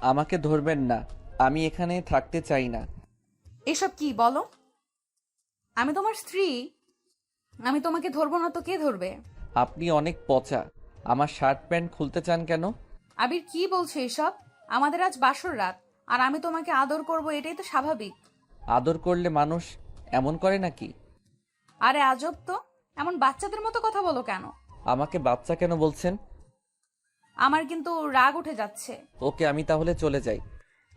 আমাকে ধরবেন না, আমি এখানে থাকতে চাই না। এসব কি বলো? আমি তোমার স্ত্রী। আমি তোমাকে ধরবো না তো কে ধরবে? আপনি অনেক পচা। আমার শার্ট প্যান্ট খুলতে চান কেন? আবির, কি বলছো এসব? আমাদের আজ বাসর রাত, আর আমি তোমাকে আদর করব, এটাই তো স্বাভাবিক। আদর করলে মানুষ এমন করে নাকি? আরে আজব তো, এমন বাচ্চাদের মতো কথা বলো কেন? আমাকে বাচ্চা কেন বলছেন? আমার কিন্তু রাগ উঠে যাচ্ছে। ওকে, আমি তাহলে চলে যাই।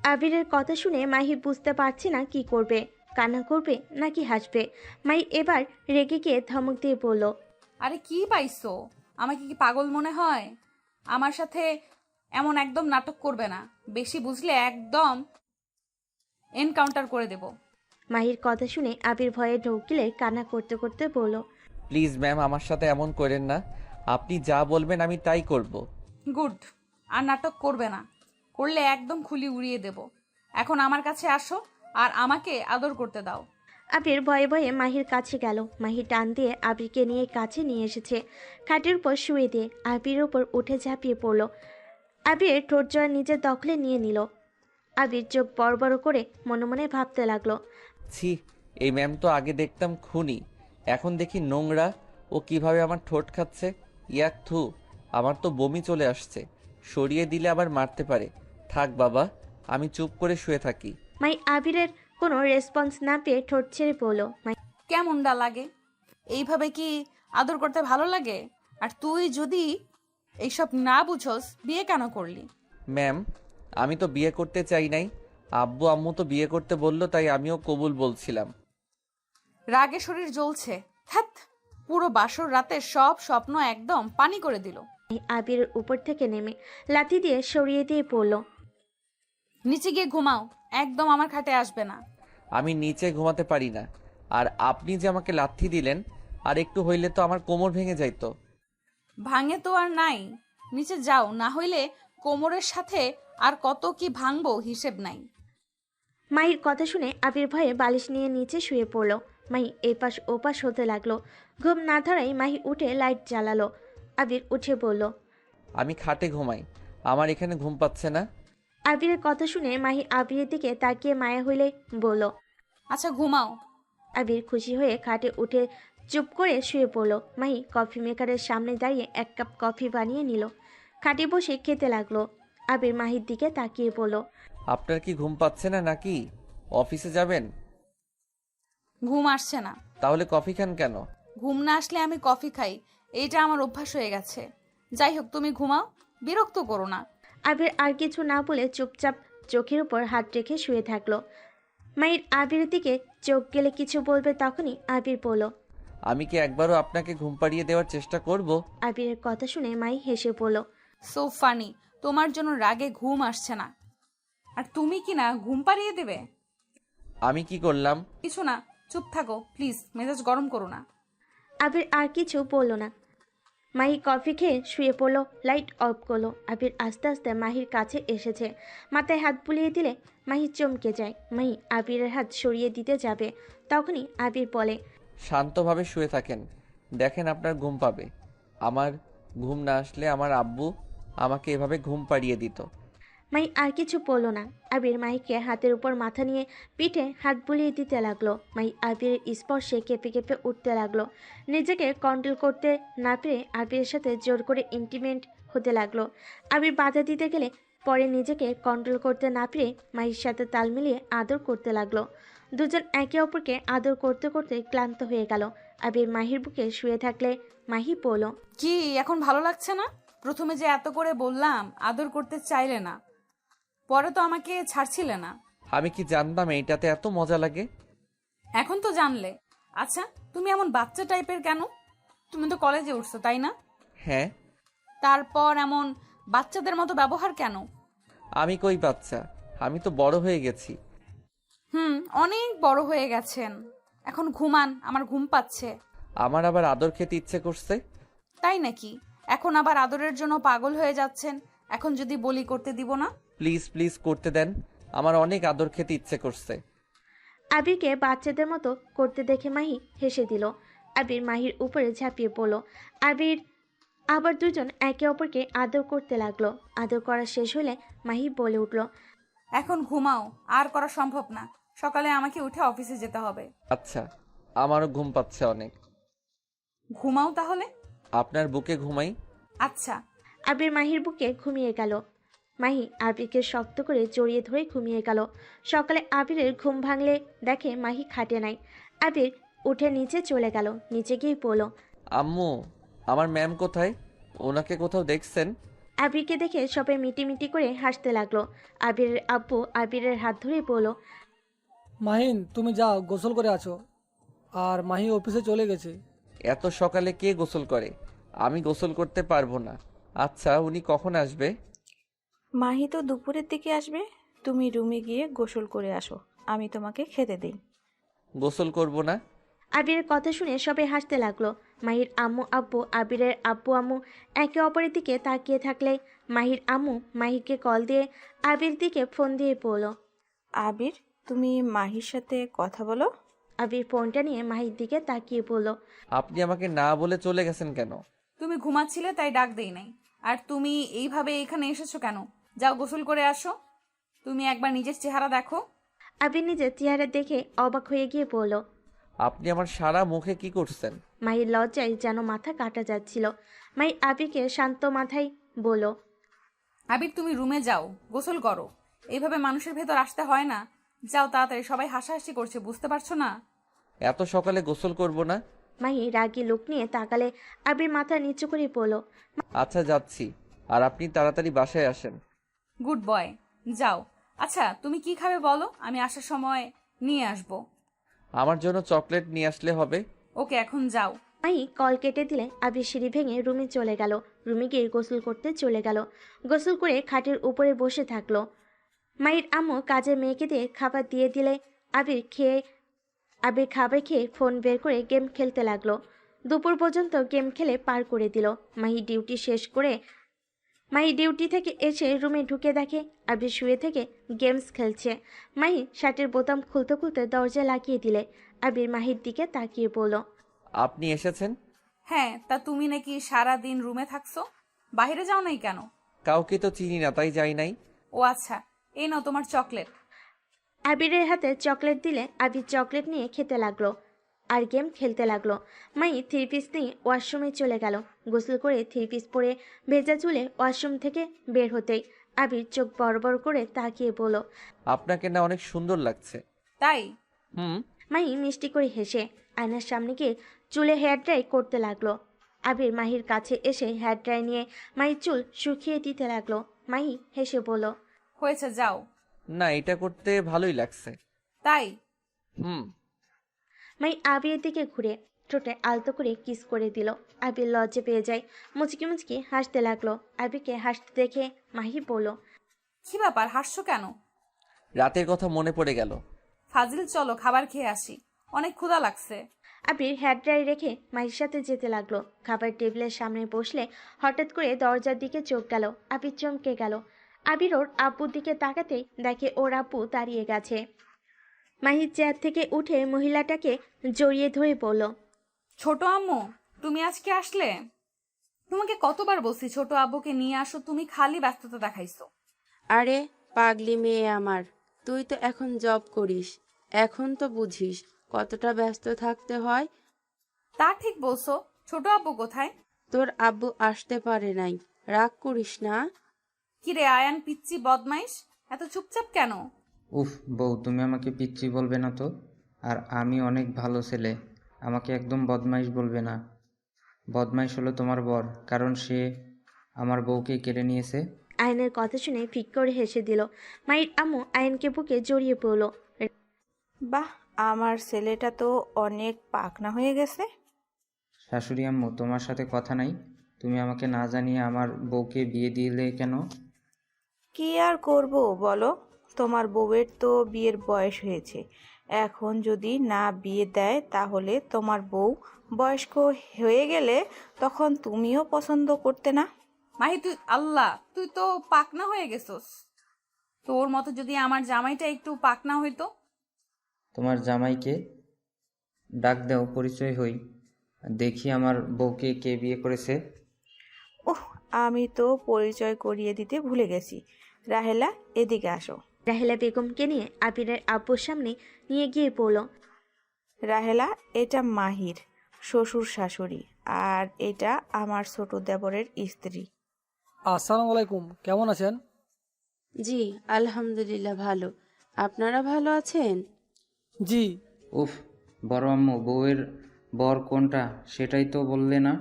আবিরের কথা শুনে মাহি বুঝতে পারছে না কি করবে, কান্না করবে নাকি হাসবে। মাহি এবার রেগে গিয়ে ধমক দিয়ে বলল, আরে কি পাইছো? আমাকে কি পাগল মনে হয়? আমার সাথে এমন একদম নাটক করবে না, বেশি বুঝলে একদম এনকাউন্টার করে দেব। মাহির কথা শুনে আবির ভয়ে ঢোক গিলে কান্না করতে করতে বলল, প্লিজ ম্যাম, আমার সাথে এমন করেন না। আপনি যা বলবেন আমি তাই করব। গুড। আর নাটক করবে না, করলে একদম খুলি উড়িয়ে দেব। এখন আমার কাছে আসো আর আমাকে আদর করতে দাও। আবির ভয়ে ভয়ে মাহির কাছে গেল। মাহি টান দিয়ে আবিরকে নিয়ে কাছে নিয়ে এসেছে, খাটের উপর শুয়ে দিয়ে আবির উপর উঠে ঝাঁপিয়ে পড়ল। আবির ঠোঁট জোড়া নিজের দখলে নিয়ে নিল। আবির চোখ বড় বড় করে মনে মনে ভাবতে লাগলো, ছি, এই ম্যাম তো আগে দেখতাম খুনি, এখন দেখি নোংরা। ও কিভাবে আমার ঠোঁট খাচ্ছে! ইয়াক থু, আমার তো বমি চলে আসছে। সরিয়ে দিলে আবার মারতে পারে। থাক বাবা, আমি চুপ করে শুয়ে থাকি। মাই আবিরের কোনো রেসপন্স না পেয়ে ঠোঁট ছেড়ে পড়ল। কেমনটা লাগে? এইভাবে কি আদর করতে ভালো লাগে? আর তুই যদি এইসব না বুঝোস, বিয়ে কেন করলি? ম্যাম, আমি তো বিয়ে করতে চাই নাই। আব্বু আম্মু তো বিয়ে করতে বললো, তাই আমিও কবুল বলছিলাম। রাগে শরীর জ্বলছে। ধ্যাৎ, পুরো বাসর রাতের সব স্বপ্ন একদম পানি করে দিল। আবিরের উপর থেকে নেমে লাথি দিয়ে সরিয়ে দিয়ে পড়ল। নিচে গিয়ে ঘুমাও, একদম আমার খাটে আসবে না। আমি নিচে ঘুমাতে পারি না। আর আপনি যে আমাকে লাথি দিলেন, আর একটু হইলে তো আমার কোমর ভেঙে যাইতো। ভাঙে তো আর নাই, নিচে যাও, না হইলে কোমরের সাথে আর কত কি ভাঙবো হিসেব নাই। মাহির কথা শুনে আবির ভয়ে বালিশ নিয়ে নিচে শুয়ে পড়ল। মাহি এপাশ ওপাশ হতে লাগলো। ঘুম না ধরাই মাহি উঠে লাইট জ্বালালো। আবির উঠে বলল, আমি খাটে ঘুমাই, আমার এখানে ঘুম পাচ্ছে না। আবিরের কথা শুনে মাহি আবিরের দিকে তাকিয়ে মায়া হইলে বলল। আচ্ছা ঘুমাও। আবির খুশি হয়ে খাটে উঠে চুপ করে শুয়ে পড়ল। মাহি কফি মেকারের সামনে দাঁড়িয়ে এক কাপ কফি বানিয়ে নিল। খাটে বসে খেতে লাগলো। আবির মাহির দিকে তাকিয়ে বলল, আপনার কি ঘুম পাচ্ছে না নাকি? অফিসে যাবেন? ঘুম আসছে না। তাহলে কফি খান কেন? ঘুম না আসলে আমি কফি খাই, এইটা আমার অভ্যাস হয়ে গেছে। যাই হোক, তুমি ঘুমাও, বিরক্ত করো না। আবির আর কিছু না বলে চুপচাপ চোখের উপর হাত রেখে শুয়ে থাকলো। মাহির আবিরের দিকে চোখ গেলে কিছু বলবে, তখনই আবির বলল। আমি কি একবারও আপনাকে ঘুম পাড়িয়ে দেওয়ার চেষ্টা করব? আবিরের কথা শুনে মাহি হেসে বলল, সো ফানি, তোমার জন্য রাগে ঘুম আসছে না, আর তুমি কি না ঘুম পাড়িয়ে দেবে? আমি কি করলাম? কিছু না, চুপ থাকো প্লিজ, মেজাজ গরম করো না। আবির আর কিছু বলল না। মাহি কফি খেয়ে শুয়ে পড়লো, লাইট অফ করলো। আবির আস্তে আস্তে মাহির কাছে এসেছে, মাথায় হাত বুলিয়ে দিলে মাহি চমকে যায়। মাহি আবিরের হাত সরিয়ে দিতে যাবে, তখনই আবির বলে, শান্তভাবে শুয়ে থাকেন, দেখেন আপনার ঘুম পাবে। আমার ঘুম না আসলে আমার আব্বু আমাকে এভাবে ঘুম পাড়িয়ে দিত। মাহি আর কিছু বলল না। আবির মাহিকে হাতের উপর মাথা নিয়ে পিঠে হাত বুলিয়ে দিতে লাগলো। মাহি আবিরের স্পর্শে কেঁপে কেঁপে উঠতে লাগলো। নিজেকে কন্ট্রোল করতে না পেরে আবিরের সাথে জোর করে ইন্টিমেট হতে লাগলো। আবির বাধা দিতে গেলে পরে নিজেকে কন্ট্রোল করতে না পেরে মাহির সাথে তাল মিলিয়ে আদর করতে লাগলো। দুজন একে অপরকে আদর করতে করতে ক্লান্ত হয়ে গেল। আবির মাহির বুকে শুয়ে থাকলে মাহি বলল, কি এখন ভালো লাগছে না? প্রথমে যে এত করে বললাম আদর করতে চাইলে না, পরে তো আমাকে ছাড়ছিলে না। আমি কি জানতাম এইটাতে এত মজা লাগে? এখন তো জানলে। আচ্ছা, তুমি এমন বাচ্চা টাইপের কেন? তুমি তো কলেজে উঠছো, তাই না? হ্যাঁ। তারপর এমন বাচ্চাদের মতো ব্যবহার কেন? আমি কই বাচ্চা, আমি তো বড় হয়ে গেছি। অনেক বড় হয়ে গেছেন। এখন ঘুমান, আমার ঘুম পাচ্ছে। আমার আবার আদর খেতে ইচ্ছে করছে। তাই নাকি? এখন আবার আদরের জন্য পাগল হয়ে যাচ্ছেন। এখন যদি বলি করতে দিব না? প্লিজ প্লিজ করতে দেন, আমার অনেক আদর খেতে ইচ্ছে করছে। আবিরকে বাচ্চাদের মতো করতে দেখে মাহি হেসে দিল। আবির মাহির উপরে ঝাঁপিয়ে পড়ল। আবির আবার দুজন একে অপরকে আদর করতে লাগলো। আদর করা শেষ হলে মাহি বলে উঠল, এখন ঘুমাও, আর করা সম্ভব না। সকালে আমাকে উঠে অফিসে যেতে হবে। আচ্ছা, আমারও ঘুম পাচ্ছে অনেক। ঘুমাও তাহলে। আপনার বুকে ঘুমাই। আচ্ছা। আবির মাহির বুকে ঘুমিয়ে গেল। মাহি আবিরকে শক্ত করে জড়িয়ে ধরে ঘুমিয়ে গেল। সকালে আবিরের ঘুম ভাঙলে দেখে মাহি খাটে নাই। আবির উঠে নিচে চলে গেল। নিচে গিয়ে পড়ল। আম্মু, আমার ম্যাম কোথায়? ওনাকে কোথাও দেখছেন? আবিরকে দেখে সবাই মিটিমিটি করে হাসতে লাগলো। আবিরের আব্বু আবিরের হাত ধরে বলল, মাহিন, তুমি যাও, গোসল করে আছো। আর মাহি অফিসে চলে গেছে। এত সকালে কে গোসল করে? আমি গোসল করতে পারবো না। আচ্ছা, উনি কখন আসবে? মাহি তো দুপুরের দিকে আসবে। তুমি রুমে গিয়ে গোসল করে আসো, আমি তোমাকে খেতে দিই। গোসল করব না। আবিরের কথা শুনে সবাই হাসতে লাগলো। মাহির আম্মু আব্বু আবিরের আব্বু আম্মু একে অপরের দিকে তাকিয়ে থাকলে মাহির আম্মু মাহিকে কল দিয়ে আবির দিকে ফোন দিয়ে বলল। আবির, তুমি মাহির সাথে কথা বলো। আবির ফোনটা নিয়ে মাহির দিকে তাকিয়ে বলল, আপনি আমাকে না বলে চলে গেছেন কেন? তুমি ঘুমাচ্ছিলে তাই ডাক দেই নাই। আর তুমি এইভাবে এখানে এসেছো কেন? যাও গোসল করে আসো। তুমি একবার নিজের চেহারা দেখো। আবির নিজের চেহারা দেখে অবাক হয়ে গিয়ে বলল। আপনি আমার সারা মুখে কি করছেন? মাহির লজ্জায় যেন মাথা কাটা যাচ্ছিল। মাহি আবিরকে শান্ত মাথায় বলল, আবির, তুমি রুমে যাও, গোসল করো। এইভাবে মানুষের ভেতর আসতে হয় না। যাও তাড়াতাড়ি, সবাই হাসাহাসি করছে, বুঝতে পারছো না? এত সকালে গোসল করব না। মাহি রাগী লোক নিয়ে তাকালে আবির মাথা নিচু করে বলল, আচ্ছা, যাচ্ছি। আর আপনি তাড়াতাড়ি বাসায় আসেন। গুড বয়, যাও। আচ্ছা, তুমি কি খাবে বলো, আমি আসার সময় নিয়ে আসবো। আমার জন্য চকলেট নিয়ে আসলে হবে। ওকে, এখন যাও। মাহি কল কেটে দিলে আবির সিঁড়ি ভেঙে রুমে চলে গেল। রুমে গিয়ে গোসল করতে চলে গেল। গোসল করে খাটের উপরে বসে থাকলো। মাহির আম্মু কাজের মেয়েকে দিয়ে খাবার দিয়ে দিলে আবির খাবার খেয়ে ফোন বের করে গেম খেলতে লাগলো। দুপুর পর্যন্ত গেম খেলে পার করে দিল। মাহি ডিউটি থেকে এসে রুমে ঢুকে দেখে আবির শুয়ে থেকে গেমস খেলছে। মাহি শার্টের বোতাম খুলতে খুলতে দরজা লাগিয়ে দিলে আবির মাহির দিকে তাকিয়ে বলল, আপনি এসেছেন? হ্যাঁ, তা তুমি নাকি সারা দিন রুমে থাকছো? বাইরে যাও নাই কেন? কাউকে তো চিনি না, তাই যাই নাই। ও আচ্ছা, এই নাও তোমার চকলেট। আবিরের হাতে চকলেট দিলে আবির চকলেট নিয়ে খেতে লাগলো আর গেম খেলতে লাগলো। মাহি থ্রি পিস নিয়ে ওয়াশরুমে চলে গেল। গোসল করে থ্রি পিস পরে ভেজা চুলে ওয়াশরুম থেকে বের হতেই আবির চোখ বড় বড় করে তাকিয়ে বলল, আপনাকে না অনেক সুন্দর লাগছে। তাই? হুম। মাহি মিষ্টি করে হেসে আয়নার সামনে গিয়ে চুলে হেয়ার ড্রাই করতে লাগলো। আবির মাহির কাছে এসে হেয়ার ড্রাই নিয়ে মাহির চুল শুকিয়ে দিতে লাগলো। মাহি হেসে বলল, হয়েছে, যাও। না, এটা করতে ভালোই লাগছে। তাই? হুম। মাহি আবিরের দিকে ঘুরে ঠোঁটে আলতো করে কিস করে দিল। আবির লজ্জা পেয়ে যায়। মুচকি মুচকি হাসতে লাগলো। আবিরকে হাসতে দেখে মাহি বলল, কি ব্যাপার, হাসছো কেন? রাতের কথা মনে পড়ে গেল। ফাজিল, চলো খাবার খেয়ে আসি, অনেক ক্ষুধা লাগছে। আবির হেয়ার ড্রাই রেখে মাহির সাথে যেতে লাগলো। খাবার টেবিলের সামনে বসলে হঠাৎ করে দরজার দিকে চোখ গেল। আবির চমকে গেল। আবির ওর আব্বুর দিকে তাকাতেই দেখে ওর আব্বু দাঁড়িয়ে গেছে। মাহির চেয়ার থেকে উঠে মহিলাটাকে জড়িয়ে ধরে বলল, ছোট আম্মু, তুমি আজকে আসলে? তোমাকে কতবার বলছি ছোট আব্বুকে নিয়ে আসো, তুমি খালি ব্যস্ততা দেখাইছো। আরে পাগলি মেয়ে আমার, তুই তো এখন জব করিস, এখন তো বুঝিস কতটা ব্যস্ত থাকতে হয়। তা ঠিক বলছো। ছোট আব্বু কোথায়? তোর আব্বু আসতে পারে নাই, রাগ করিস না। কিরে আয়ান, পিচ্চি বদমাইশ, এত চুপচাপ কেন? উফ বউ, তুমি আমাকে পিচ্চি বলবে না তো। আর আমি অনেক ভালো ছেলে, আমাকে একদম বদমাইশ বলবে না। বদমাইশ হলো তোমার বর, কারণ সে আমার বউকে কেড়ে নিয়েছে। আয়নের কথা শুনে ফিক করে হেসে দিল। মাহির আম্মু আয়নকে বুকে জড়িয়ে পড়ল। বাহ, আমার ছেলেটা তো অনেক পাকনা হয়ে গেছে। শাশুড়ি আম্মু, তোমার সাথে কথা নাই? তুমি আমাকে না জানিয়ে আমার বউকে বিয়ে দিলে কেন? কি আর করব বলো, তোমার বউয়ের তো বিয়ের বয়স হয়েছে। এখন যদি না বিয়ে দেয় তাহলে তোমার বউ বয়স্ক হয়ে গেলে তখন তুমিও পছন্দ করতে না। মাহি, তুই আল্লাহ, তুই তো পাকনা হয়ে গেছস। তোর মতো যদি আমার জামাইটা একটু পাকনা হইতো। তোমার জামাইকে ডাক দাও, পরিচয় হই, দেখি আমার বউকে কে বিয়ে করেছে। ওহ, আমি তো পরিচয় করিয়ে দিতে ভুলে গেছি। রাহেলা, এদিকে আসো। রাহেলা বেগমকে নিয়ে আবিরের আব্বুর সামনে নিয়ে গিয়ে বলল, রাহেলা, এটা মাহির শ্বশুর শাশুড়ি, আর এটা আমার ছোট দেবরের স্ত্রী। আসসালামু আলাইকুম, কেমন আছেন? জি, আলহামদুলিল্লাহ ভালো। আপনারা ভালো আছেন? জি। উফ, বড় আম্মু, বউয়ের বর কোনটা সেটাই তো বললে না।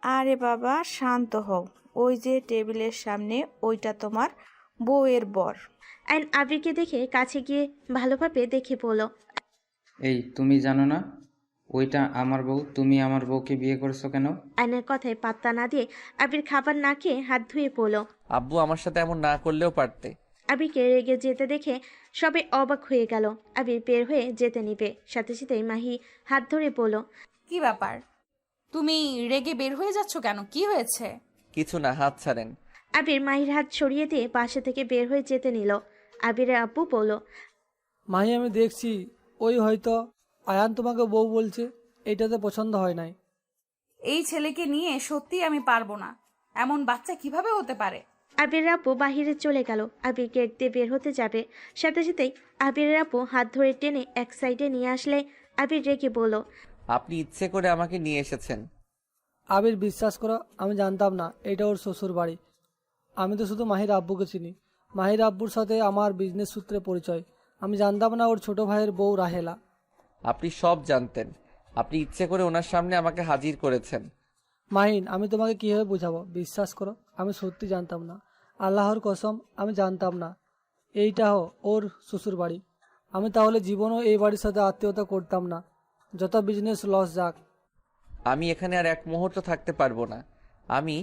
আরে বাবা, শান্ত হও। ওই যে টেবিলের সামনে, ওইটা তোমার বউয়ের বর। আইন আবিরকে দেখে কাছে গিয়ে ভালোভাবে দেখে বলল, এই, তুমি জানো না ওইটা আমার বউ? তুমি আমার বউকে বিয়ে করেছো কেন? আইনের কথায় পাত্তা না দিয়ে আবির খাবার না খেয়ে হাত ধুয়ে পড়ল। আব্বু আমার সাথে এমন না করলেও পারতে। আবিরকে রেগে যেতে দেখে সবাই অবাক হয়ে গেল। আবির বের হয়ে যেতে নিবে, সাথে সাথেই মাহি হাত ধরে বলল, কি ব্যাপার, তুমি রেগে বের হয়ে যাচ্ছ কেন? কি হয়েছে? কিছু না, হাত ছাড়েন। আবির মাহির হাত সরিয়ে দিয়ে বাসা থেকে বের হয়ে যেতে নিল। আবিরের আব্বু বলল, মাহি, আমি দেখছি ওই হয়তো আয়ান তোমাকে বউ বলছে, এইটাতে পছন্দ হয় নাই। এই ছেলেকে নিয়ে সত্যি আমি পারবো না। এমন বাচ্চা কিভাবে হতে পারে? আবিরের আপু বাহিরে চলে গেল। আবির গেট দিয়ে বের হতে যাবে, সাথে সাথেই আবিরের আপু হাত ধরে টেনে এক সাইডে নিয়ে আসলে আবির রেগে বলল, আপনি ইচ্ছে করে আমাকে নিয়ে এসেছেন। আবির, বিশ্বাস করো, আমি জানতাম না এটা ওর শ্বশুর বাড়ি। আমি তো শুধু মাহির আব্বুকে চিনি। মাহির আব্বুর সাথে আমার বিজনেস সূত্রে পরিচয়। আমি জানতাম না ওর ছোট ভাইয়ের বউ রাহেলা। আপনি সব জানতেন। আপনি ইচ্ছে করে ওনার সামনে আমাকে হাজির করেছেন। মাহিন, আমি তোমাকে কীভাবে বোঝাবো? বিশ্বাস করো, আমি সত্যি জানতাম না। আল্লাহর কসম, আমি জানতাম না এইটাও ওর শ্বশুর বাড়ি। আমি তাহলে জীবনও এই বাড়ির সাথে আত্মীয়তা করতাম না, যত বিজনেস লস যাক। আমি এখানে আর এক মুহূর্ত থাকতে পারবো না। আমি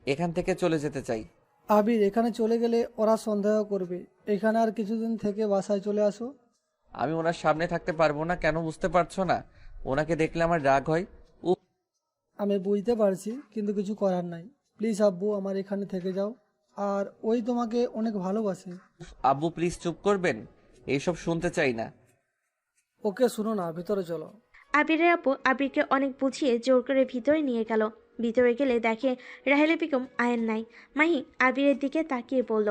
এখান থেকে চলে যেতে চাই। আবির, এখানে চলে গেলে ওরা সন্দেহ করবে। এখানে আর কিছুদিন থেকে বাসায় চলে আসো। আমি ওনার সামনে থাকতে পারবো না, কেন বুঝতে পারছো না? ওনাকে দেখলে আমার রাগ হয়। উফ, আমি বুঝতে পারছি, কিন্তু কিছু করার নাই। প্লিজ আব্বু, আমার এখানে থেকে যাও। আর ওই তোমাকে অনেক ভালোবাসে। আব্বু প্লিজ চুপ করবেন, এইসব শুনতে চাই না। ওকে শুনো না, ভিতরে চলো। আবিরের আপু আবিরকে অনেক বুঝিয়ে জোর করে ভিতরে নিয়ে গেল। ভিতরে গেলে দেখে রাহেলা বেগম আয়েন নাই। মাহি আবিরের দিকে তাকিয়ে বলল,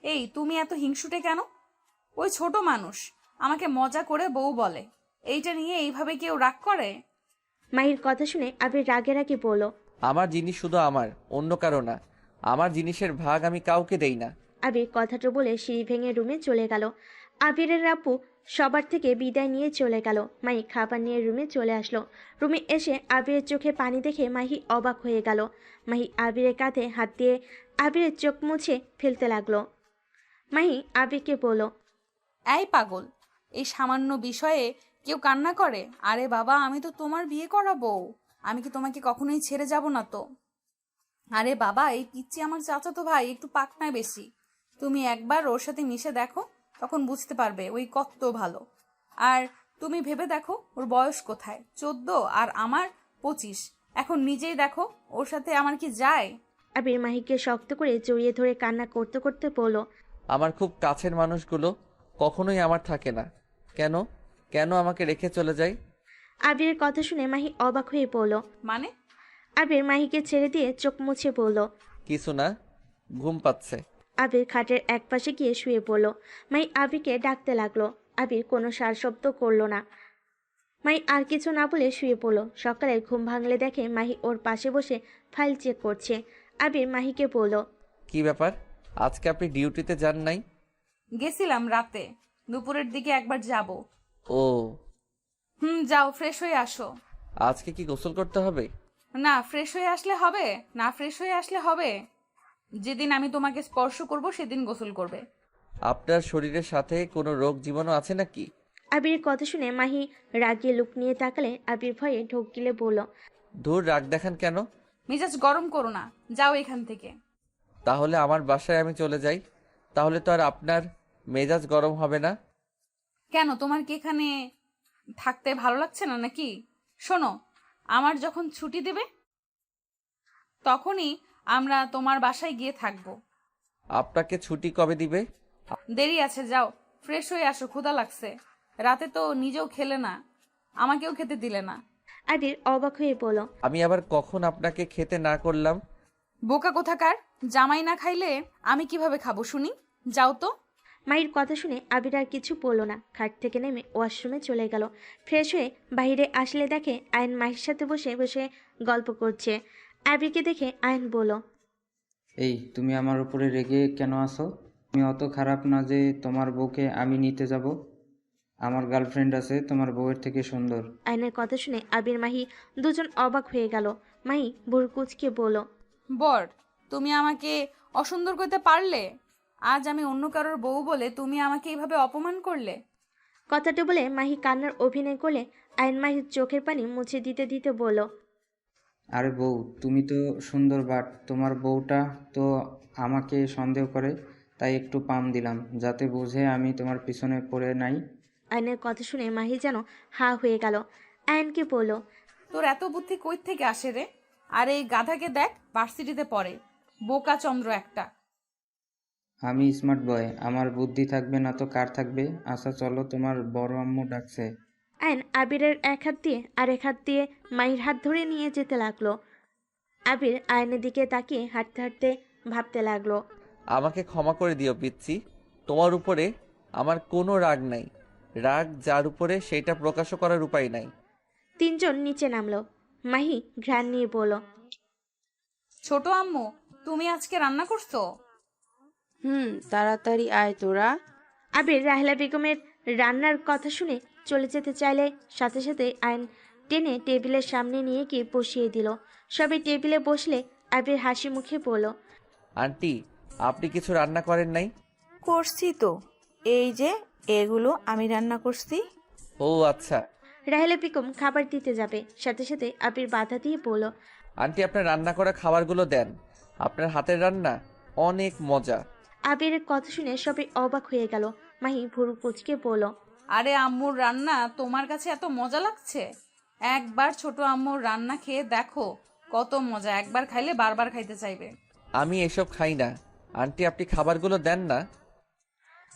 এই, তুমি এত হিংসুটে কেন? ওই ছোট মানুষ, আমাকে মজা করে বউ বলে। এইটা নিয়ে এইভাবে কেউ রাগ করে? মাহির কথা শুনে আবির রাগে রাগে বলল, আমার জিনিস শুধু আমার, অন্য কারো না। আমার জিনিসের ভাগ আমি কাউকে দেই না। আবির কথাটা বলে সিঁড়ি ভেঙে রুমে চলে গেল। আবিরের আপু সবার থেকে বিদায় নিয়ে চলে গেল। মাহি খাবার নিয়ে রুমে চলে আসলো। রুমে এসে আবিরের চোখে পানি দেখে মাহি অবাক হয়ে গেল। মাহি আবিরের কাঁধে হাত দিয়ে আবিরের চোখ মুছে ফেলতে লাগলো। মাহি আবিরকে বলল, এই পাগল, এই সামান্য বিষয়ে কেউ কান্না করে? আরে বাবা, আমি তো তোমার বিয়ে করা বউ। আমি কি তোমাকে কখনোই ছেড়ে যাব না তো? আরে বাবা, এই পিচ্চি আমার চাচাতো ভাই, একটু পাকনায় বেশি। তুমি একবার ওর সাথে মিশে দেখো, তখন বুঝতে পারবে ওই কত ভালো। আর তুমি ভেবে দেখো ওর বয়স কোথায়, 14 আর আমার 25। এখন নিজেই দেখো ওর সাথে আমার কি যায়। আবির মাহিকে শক্ত করে জড়িয়ে ধরে কান্না করতে করতে বলল, আমার খুব কাছের মানুষগুলো কখনোই আমার থাকে না। কেন কেন আমাকে রেখে চলে যায়? আবিরের কথা শুনে মাহি অবাক হয়ে পড়ল। মানে? আবির মাহিকে ছেড়ে দিয়ে চোখ মুছে বলল, কিছু না, ঘুম পাচ্ছে। আবির খাটের এক পাশে গিয়ে শুয়ে পড়ল। মাই আবিরকে ডাকতে লাগলো। আবির কোনো সার শব্দ করলো না। মাই আর কিছু না বলে শুয়ে পড়ল। সকালে ঘুম ভাঙলে দেখে মাহি ওর পাশে বসে ফাইল চেক করছে। আবির মাহিকে বলল, কি ব্যাপার, আজকে আপনি ডিউটিতে যান নাই? গেছিলাম রাতে, দুপুরের দিকে একবার যাব। ও, যাও, ফ্রেশ হয়ে আসো। আজকে কি গোসল করতে হবে? না, ফ্রেশ হয়ে আসলে হবে না? ফ্রেশ হয়ে আসলে হবে? যেদিন আমি তোমাকে স্পর্শ করব সেদিন গোসল করবে। আপনার শরীরের সাথে কোনো রোগ জীবাণু আছে নাকি? আবিরের কথা শুনে মাহি রাগিয়ে লুক নিয়ে তাকালে আবির ভয়ে ঢোক গিলে বলল, ধুর, রাগ দেখান কেন? মেজাজ গরম করো না, যাও এখান থেকে। তাহলে আমার বাসায় আমি চলে যাই, তাহলে তো আর আপনার মেজাজ গরম হবে না। কেন, তোমার কি এখানে থাকতে ভালো লাগছে না নাকি? শোনো, আমার যখন ছুটি দেবে তখনই আমরা তোমার বাসায় গিয়ে থাকবো। আপনাকে ছুটি কবে দিবে? দেরি আছে, যাও ফ্রেশ হয়ে আসো, ক্ষুধা লাগছে। রাতে তো নিজেও খেলে না, আমাকেও খেতে দিলে না। আবির অবাক হয়ে বলল, আমি আবার কখন আপনাকে খেতে না করলাম? বোকা কোথাকার, জামাই না খাইলে আমি কিভাবে খাবো শুনি? যাও তো। মাহির কথা শুনে আবির আর কিছু বলল না। খাট থেকে নেমে ওয়াশরুমে চলে গেল। ফ্রেশ হয়ে বাইরে আসলে দেখে আয়ন মাহির সাথে বসে বসে গল্প করছে। আবিরকে দেখে আয়ন বলল, এই তুমি আমার উপরে রেগে কেন আসো? আমি অত খারাপ না যে তোমার বউকে আমি নিতে যাব। আমার গার্লফ্রেন্ড আছে তোমার বউয়ের থেকে সুন্দর। আয়নের কথা শুনে আবির মাহি দুজন অবাক হয়ে গেল। মাহি ভুরু কুঁচকে বলল, বর, তুমি আমাকে অসুন্দর করতে পারলে? আজ আমি অন্য কারোর বউ বলে তুমি আমাকে এইভাবে অপমান করলে। কথাটা বলে মাহি কান্নার অভিনয় করলে আয়ন মাহির চোখের পানি মুছে দিতে দিতে বলল, আরে বউ, তুমি তো সুন্দর, বাট তোমার বউটা তো আমাকে সন্দেহ করে, তাই একটু পাম দিলাম যাতে বুঝে আমি তোমার পিছনে পড়ে নাই। আয়নের কথা শুনে মাহি যেন হা হয়ে গেল। আয়নকে বলল, তোর এত বুদ্ধি কই থেকে আসে রে? আর এই গাধাকে দেখ, ভার্সিটিতে পড়ে, বোকা চন্দ্র একটা। আমি স্মার্ট বয়, আমার বুদ্ধি থাকবে না তো কার থাকবে? আচ্ছা চলো, তোমার বড় আম্মু ডাকছে। আয়ন আবিরের এক হাত দিয়ে আর এক হাত দিয়ে মাহির হাত ধরে নিয়ে যেতে লাগলো। আবির আয়নের দিকে তাকিয়ে হাঁটতে হাঁটতে ভাবতে লাগলো। আমাকে ক্ষমা করে দিও পিচ্ছি, তোমার উপরে আমার কোনো রাগ নাই। রাগ যার উপরে সেইটা প্রকাশও করার উপায় নাই। তিনজন নিচে নামলো। মাহি ঘ্রাণ নিয়ে বলল, ছোট আম্মু, তুমি আজকে রান্না করছো? তাড়াতাড়ি আয় তোরা। আবির রাহেলা বেগমের রান্নার কথা শুনে চলে যেতে চাইলে সাথে সাথে আয়ন টেনে টেবিলের সামনে নিয়ে গিয়ে বসিয়ে দিল। সবাই টেবিলে বসলে আবির হাসি মুখে বলল, আন্টি, আপনি কিছু রান্না করেন নাই? করছি তো, এই যে এগুলো আমি রান্না করছি। ও আচ্ছা। রাহেলা বেগম খাবার দিতে যাবে, সাথে সাথে আবির বাধা দিয়ে বলল, আন্টি, আপনার রান্না করা খাবারগুলো দেন, আপনার হাতের রান্না অনেক মজা। আবিরের কথা শুনে সবাই অবাক হয়ে গেল। মাহি ভুরু কুচকে বলল, আরে আম্মুর রান্না তোমার কাছে এত মজা লাগছে? একবার ছোট আম্মুর রান্না খেয়ে দেখো, কত মজা, একবার খাইলে বারবার খাইতে চাইবে। আমি এসব খাই না। আন্টি, আপনি খাবারগুলো দেন না।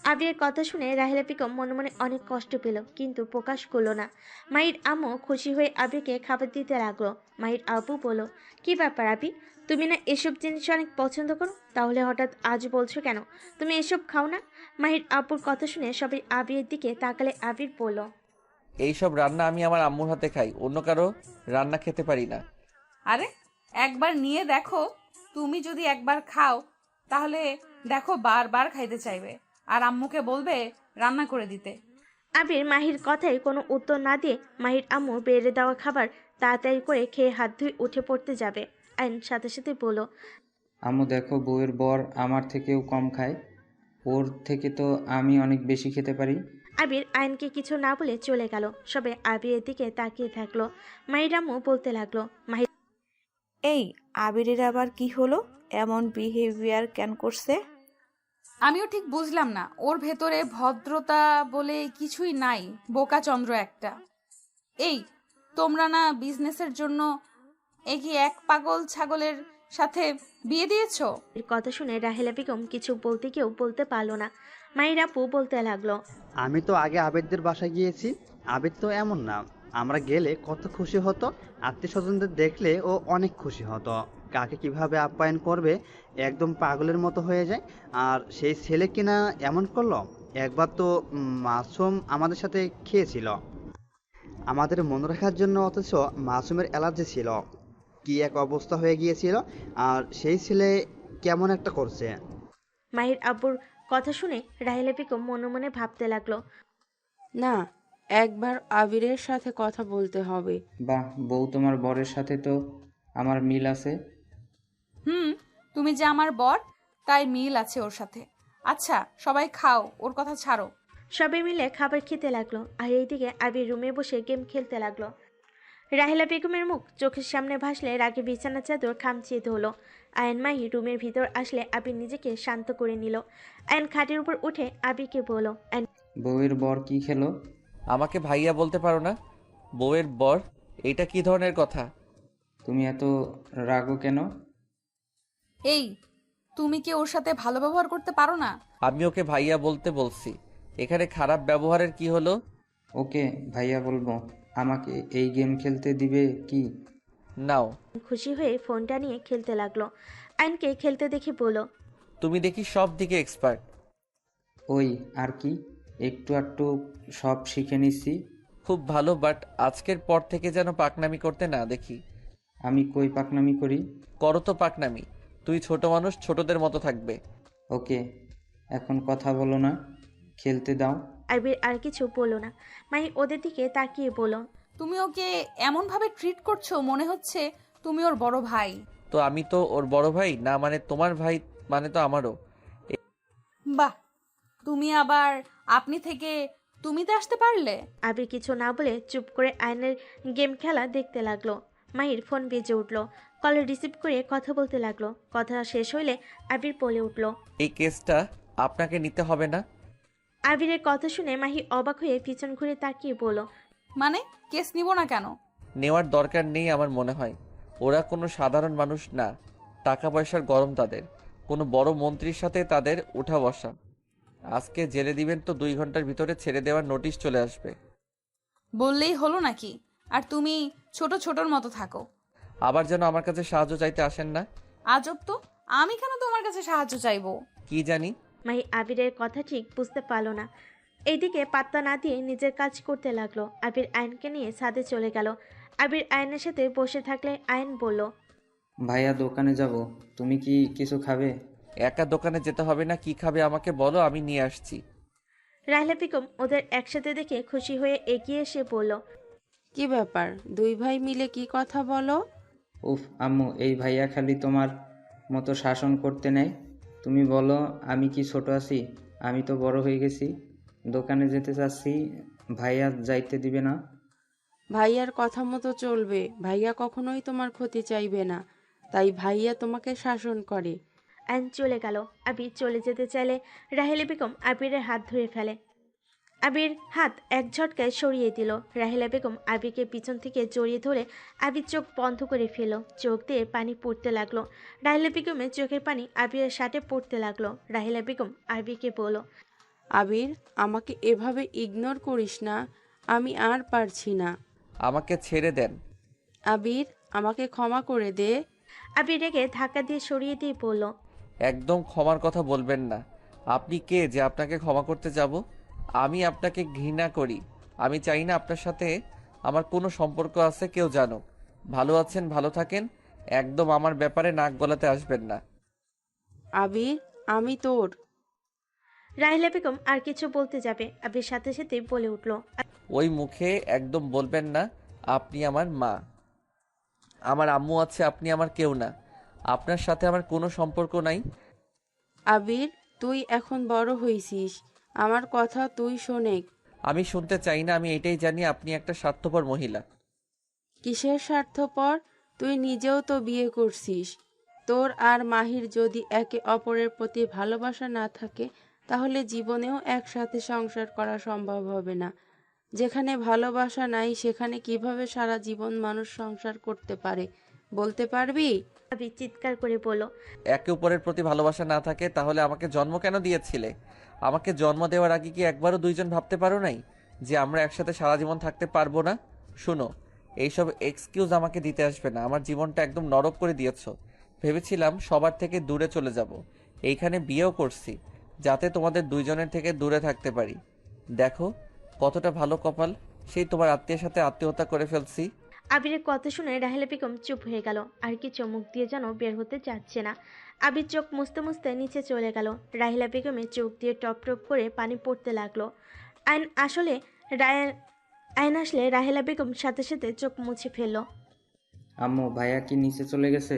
আবিরের কথা শুনে রাহেলা বেগম মনে মনে অনেক কষ্ট পেল, কিন্তু প্রকাশ করলো না। মাহির আম্মু খুশি হয়ে আবিরকে খাবার দিতে লাগলো। মাহির আব্বু বলল, কি ব্যাপার আবি, তুমি না এসব জিনিস অনেক পছন্দ করো, তাহলে হঠাৎ আজ বলছো কেন তুমি এসব খাও না? মাহির আব্বুর কথা শুনে সবাই আবিরের দিকে তাকালে আবির বলল, এইসব রান্না আমি আমার আম্মুর হাতে খাই, অন্য কারো রান্না খেতে পারি না। আরে একবার নিয়ে দেখো, তুমি যদি একবার খাও তাহলে দেখো বারবার খাইতে চাইবে, আর আম্মুকে বলবে রান্না করে দিতে। আবির মাহির কথায় কোনো উত্তর না দিয়ে মাহির আম্মু বেড়ে দেওয়া খাবার তাড়াতাড়ি করে খেয়ে হাত ধুয়ে উঠে পড়তে যাবে। আইন সাথে সাথে বলল, আম্মু দেখো, বউয়ের বর আমার থেকেও কম খায়, ওর থেকে তো আমি অনেক বেশি খেতে পারি। আবির আইনকে কিছু না বলে চলে গেল। সবাই আবিরের দিকে তাকিয়ে থাকলো। মাহির আম্মু বলতে লাগলো, মাহির এই আবিরের আবার কি হলো? এমন বিহেভিয়ার কেন করছে? আমিও ঠিক বুঝলাম না, ওর ভেতরে ভদ্রতা বলে কিছুই নাই, বোকা চন্দ্র একটা। এই তোমরা না বিজনেসের জন্য এগিয়ে এক পাগল ছাগলের সাথে বিয়ে দিয়েছো? কথা শুনে রাহেলা বেগম কিছু বলতে কেউ বলতে পারলো না। মাহির আপু বলতে লাগলো, আমি তো আগে আবেদদের বাসায় গিয়েছি। আবেদ তো এমন না, আমরা গেলে কত খুশি হতো, আত্মীয় স্বজনদের দেখলে ও অনেক খুশি হতো। কাকে কিভাবে আপ্যায়ন করবে একদম পাগলের মতো হয়ে যায়। আর সেই ছেলে কিনা এমন করলো। একবার তো মাসুম আমাদের সাথে খেয়েছিল আমাদের মনে রাখার জন্য, অথচ মাসুমের অ্যালার্জি ছিল। কি এক অবস্থা হয়ে গিয়েছিল। আর সেই ছেলে কেমন একটা করছে। মাহির আব্বুর কথা শুনে রাহেলা বেগম মনে মনে ভাবতে লাগলো, না, একবার আবিরের সাথে কথা বলতে হবে। বাহ বউ, তোমার বরের সাথে তো আমার মিল আছে। তুমি যে আমার বর, তাই মিল আছে ওর সাথে। আচ্ছা সবাই খাও, ওর কথা ছাড়ো। সবাই মিলে খাবার খেতে লাগলো। আর এইদিকে আবির রুমে বসে গেম খেলতে লাগলো। রাহেলা বেগমের মুখ চোখের সামনে ভাসলে রাগে বিছানা চাদর খামচিয়ে ধরলো। আয়ন মাহি রুমের ভিতর আসলে আবির নিজেকে শান্ত করে নিল। আয়ন খাটের উপর উঠে আবিরকে বলল, বউয়ের বর কি খেলো? আমাকে ভাইয়া বলতে পারো না? বউয়ের বর, এইটা কি ধরনের কথা? তুমি এত রাগো কেন? এই তুমি কি ওর সাথে ভালো ব্যবহার করতে পারো না? আমি ওকে ভাইয়া বলতে বলছি, এখানে খারাপ ব্যবহারের কি হলো? ওকে ভাইয়া বলবো। আমাকে এই গেম খেলতে দিবে কি? নাও। খুশি হয়ে ফোনটা নিয়ে খেলতে লাগলো। আইনকে খেলতে দেখে বলল, তুমি দেখি সব দিকে এক্সপার্ট। ওই আর কি, একটু আধটু সব শিখে নিচ্ছি। খুব ভালো, বাট আজকের পর থেকে যেন পাকনামি করতে না দেখি। আমি কই পাকনামি করি? করো তো পাকনামি। তুই ছোট মানুষ, ছোটদের মতো থাকবে। ওকে, এখন কথা বলো না, খেলতে দাও। আবির আর কিছু বলল না। মাহি ওদের দিকে তাকিয়ে বলল, তুমি ওকে এমনভাবে ট্রিট করছো মনে হচ্ছে তুমি ওর বড় ভাই। তো আমি তো ওর বড় ভাই না, মানে তোমার ভাই মানে তো আমারও। বাহ, তুমি আবার আপনি থেকে তুমিতে আসতে পারলে। আবির কিছু না বলে চুপ করে আয়নের গেম খেলা দেখতে লাগলো। মাহির ফোন বেজে উঠল। কল রিসিভ করে কথা বলতে লাগলো। কথা শেষ হইলে আবির বলে উঠল। এই কেসটা আপনাকে নিতে হবে না। আবিরের কথা শুনে মাহি অবাক হয়ে পিছন ঘুরে তাকিয়ে বলল, মানে কেস নিব না কেন? নেওয়ার দরকার নেই আমার মনে হয়। ওরা কোনো সাধারণ মানুষ না, টাকা পয়সার গরম তাদের। কোনো বড় মন্ত্রীর সাথে তাদের উঠা বসা। আজকে জেলে দিবেন তো 2 ঘন্টার ভিতরে ছেড়ে দেওয়ার নোটিশ চলে আসবে। বললেই হলো নাকি? আর তুমি ছোট ছোটর মতো থাকো। আবার যেন আমার কাছে সাহায্য চাইতে আসেন না। আজব তো, আমি কেন তোমার কাছে সাহায্য চাইবো? কি জানি। মাহি আবিরের কথা ঠিক বুঝতে পারল না। এইদিকে পাত্তা না দিয়ে নিজের কাজ করতে লাগলো। আবির আয়নকে নিয়ে ছাদে চলে গেল। আবির আয়নের সাথে বসে থাকলে আয়ন বলল, ভাইয়া দোকানে যাব, তুমি কি কিছু খাবে? একা দোকানে যেতে হবে না, কি খাবে আমাকে বলো, আমি নিয়ে আসছি। রাহিলা বেগম ওদের একসাথে দেখে খুশি হয়ে এগিয়ে এসে বলল, কি ব্যাপার, দুই ভাই মিলে কি কথা বলো? উফ আম্মু, এই ভাইয়া খালি তোমার মতো শাসন করতে নেয়। তুমি বলো আমি কি ছোট আছি? আমি তো বড় হয়ে গেছি। দোকানে যেতে চাচ্ছি, ভাইয়া যাইতে দিবে না। ভাইয়ার কথা মতো চলবে। ভাইয়া কখনোই তোমার ক্ষতি চাইবে না, তাই ভাইয়া তোমাকে শাসন করে। আয়ন চলে গেল। আবির চলে যেতে চাইলে রাহিলা বেগম আবিরের হাত ধরে ফেলে। আবির হাত এক ঝটকায় সরিয়ে দিল। রাহিলা বেগম আবিরকে পিছন থেকে জড়িয়ে ধরে আবির চোখ বন্ধ করে ফেল। চোখ দিয়ে পানি পড়তে লাগলো। রাহিলা বেগমের চোখের পানি আবিরের শার্টে পড়তে লাগলো। রাহিলা বেগম আবিরকে বলল, আবির, আমাকে এভাবে ইগনোর করিস না, আমি আর পারছি না। আমাকে ছেড়ে দেন। আবির, আমাকে ক্ষমা করে দে। আবির রেগে ধাক্কা দিয়ে সরিয়ে দিয়ে বলল, একদম ক্ষমার কথা বলবেন না। আপনি কে যে আপনাকে ক্ষমা করতে যাব? আমি আপনাকে ঘৃণা করি। আমি চাই না আপনার সাথে আমার কোনো সম্পর্ক আছে কেউ জানুক। ভালো আছেন, ভালো থাকেন। একদম আমার ব্যাপারে নাক গলাতে আসবেন না। আবির, আমি তোর। রাহিলা বেগম আর কিছু বলতে যাবে, আবির সাথে সাথে বলে উঠল, ওই মুখে একদম বলবেন না আপনি আমার মা। আমার আম্মু আছে, আপনি আমার কেউ না। আপনার সাথে আমার কোনো সম্পর্ক নাই। আবির, তুই এখন বড় হয়েছিস, আমার কথা তুই শোনে। আমি শুনতে চাই না, আমি এটাই জানি আপনি একটা স্বার্থপর মহিলা। কিসের স্বার্থপর? তুই নিজেও তো বিয়ে করছিস। তোর আর মাহির যদি একে অপরের প্রতি ভালোবাসা না থাকে, তাহলে জীবনেও একসাথে সংসার করা সম্ভব হবে না। যেখানে ভালোবাসা নাই, সেখানে কিভাবে সারা জীবন মানুষ সংসার করতে পারে বলতে পারবি? আবির চিৎকার করে বলল, একে অপরের প্রতি ভালোবাসা না থাকে তাহলে আমাকে জন্ম কেন দিয়েছিলে? আমাকে জন্ম দেওয়ার আগে কি একবারও দুইজন ভাবতে পারো নাই যে আমরা একসাথে সারা জীবন থাকতে পারবো না? শুনো, এইসব এক্সকিউজ আমাকে দিতে আসবে না। আমার জীবনটা একদম নরক করে দিয়েছো। ভেবেছিলাম সবার থেকে দূরে চলে যাব, এইখানে বিয়েও করছি যাতে তোমাদের দুইজনের থেকে দূরে থাকতে পারি। দেখো কতটা ভালো কপাল, সেই তোমার আত্মীয়ের সাথে আত্মীয়তা করে ফেলছি। আবিরের কথা শুনে রাহেলা বেগম চুপ হয়ে গেল। আর কি চমক দিয়ে যেন বের হতে চাচ্ছে না। আবির চোখ মুছতে মুছতে নিচে চলে গেল। রাহিলা বেগমের চোখ দিয়ে টপ টপ করে পানি পড়তে লাগলো। আইন আসলে আইন আসলে রাহেলা বেগম সাথে সাথে চোখ মুছে ফেলল। আম্মু, ভাইয়া কি নিচে চলে গেছে?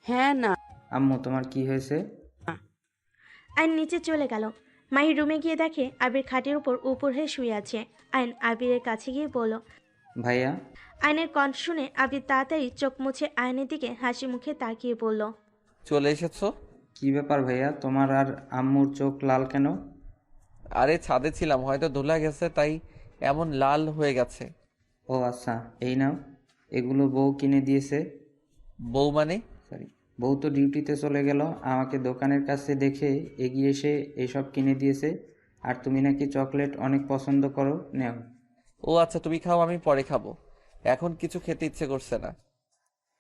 হ্যাঁ না। আম্মু, তোমার কি হয়েছে? আইন নিচে চলে গেল। মাহি রুমে গিয়ে দেখে আবির খাটের উপর হয়ে শুয়ে আছে। আইন আবিরের কাছে গিয়ে বলল, ভাইয়া। আইনের কণ্ঠ শুনে আবির তাড়াতাড়ি চোখ মুছে আয়নের দিকে হাসি মুখে তাকিয়ে বলল, চলে এসেছো? কি ব্যাপার ভাইয়া, তোমার আর আম্মুর চোখ লাল কেন? আরে ছাদে ছিলাম, হয়তো ধুলা গেছে তাই এমন লাল হয়ে গেছে। ও আচ্ছা, এই নাও, এগুলো বউ কিনে দিয়েছে। বউ মানে? সরি, বউ তো ডিউটিতে চলে গেল, আমাকে দোকানের কাছে দেখে এগিয়ে এসে এসব কিনে দিয়েছে। আর তুমি নাকি চকলেট অনেক পছন্দ করো, নেও। ও আচ্ছা, তুমি খাও, আমি পরে খাবো। এখন কিছু খেতে ইচ্ছে করছে না।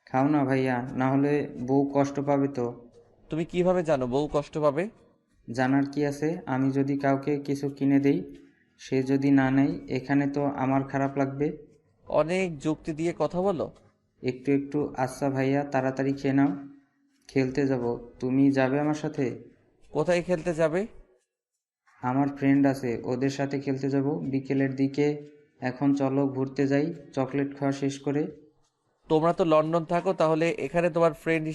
খাও না ভাইয়া, না হলে বউ কষ্ট পাবে তো। তুমি কিভাবে জানো বউ কষ্ট পাবে? জানার কি আছে? আমি যদি কাউকে কিছু কিনে দেই, সে যদি না নেয়, এখানে তো আমার খারাপ লাগবে। অনেক যুক্তি দিয়ে কথা বলো। একটু একটু। আচ্ছা ভাইয়া, তাড়াতাড়ি খেয়ে নাও। খেলতে যাব, তুমি যাবে আমার সাথে? কোথায় খেলতে যাবে? আমার ফ্রেন্ড আছে, ওদের সাথে খেলতে যাব বিকেলের দিকে। এখন চলো ঘুরতে যাই, চকলেট খাওয়া শেষ করে। তোমরা তো লন্ডন থাকো, তাহলে এখানে তোমার ফ্রেন্ড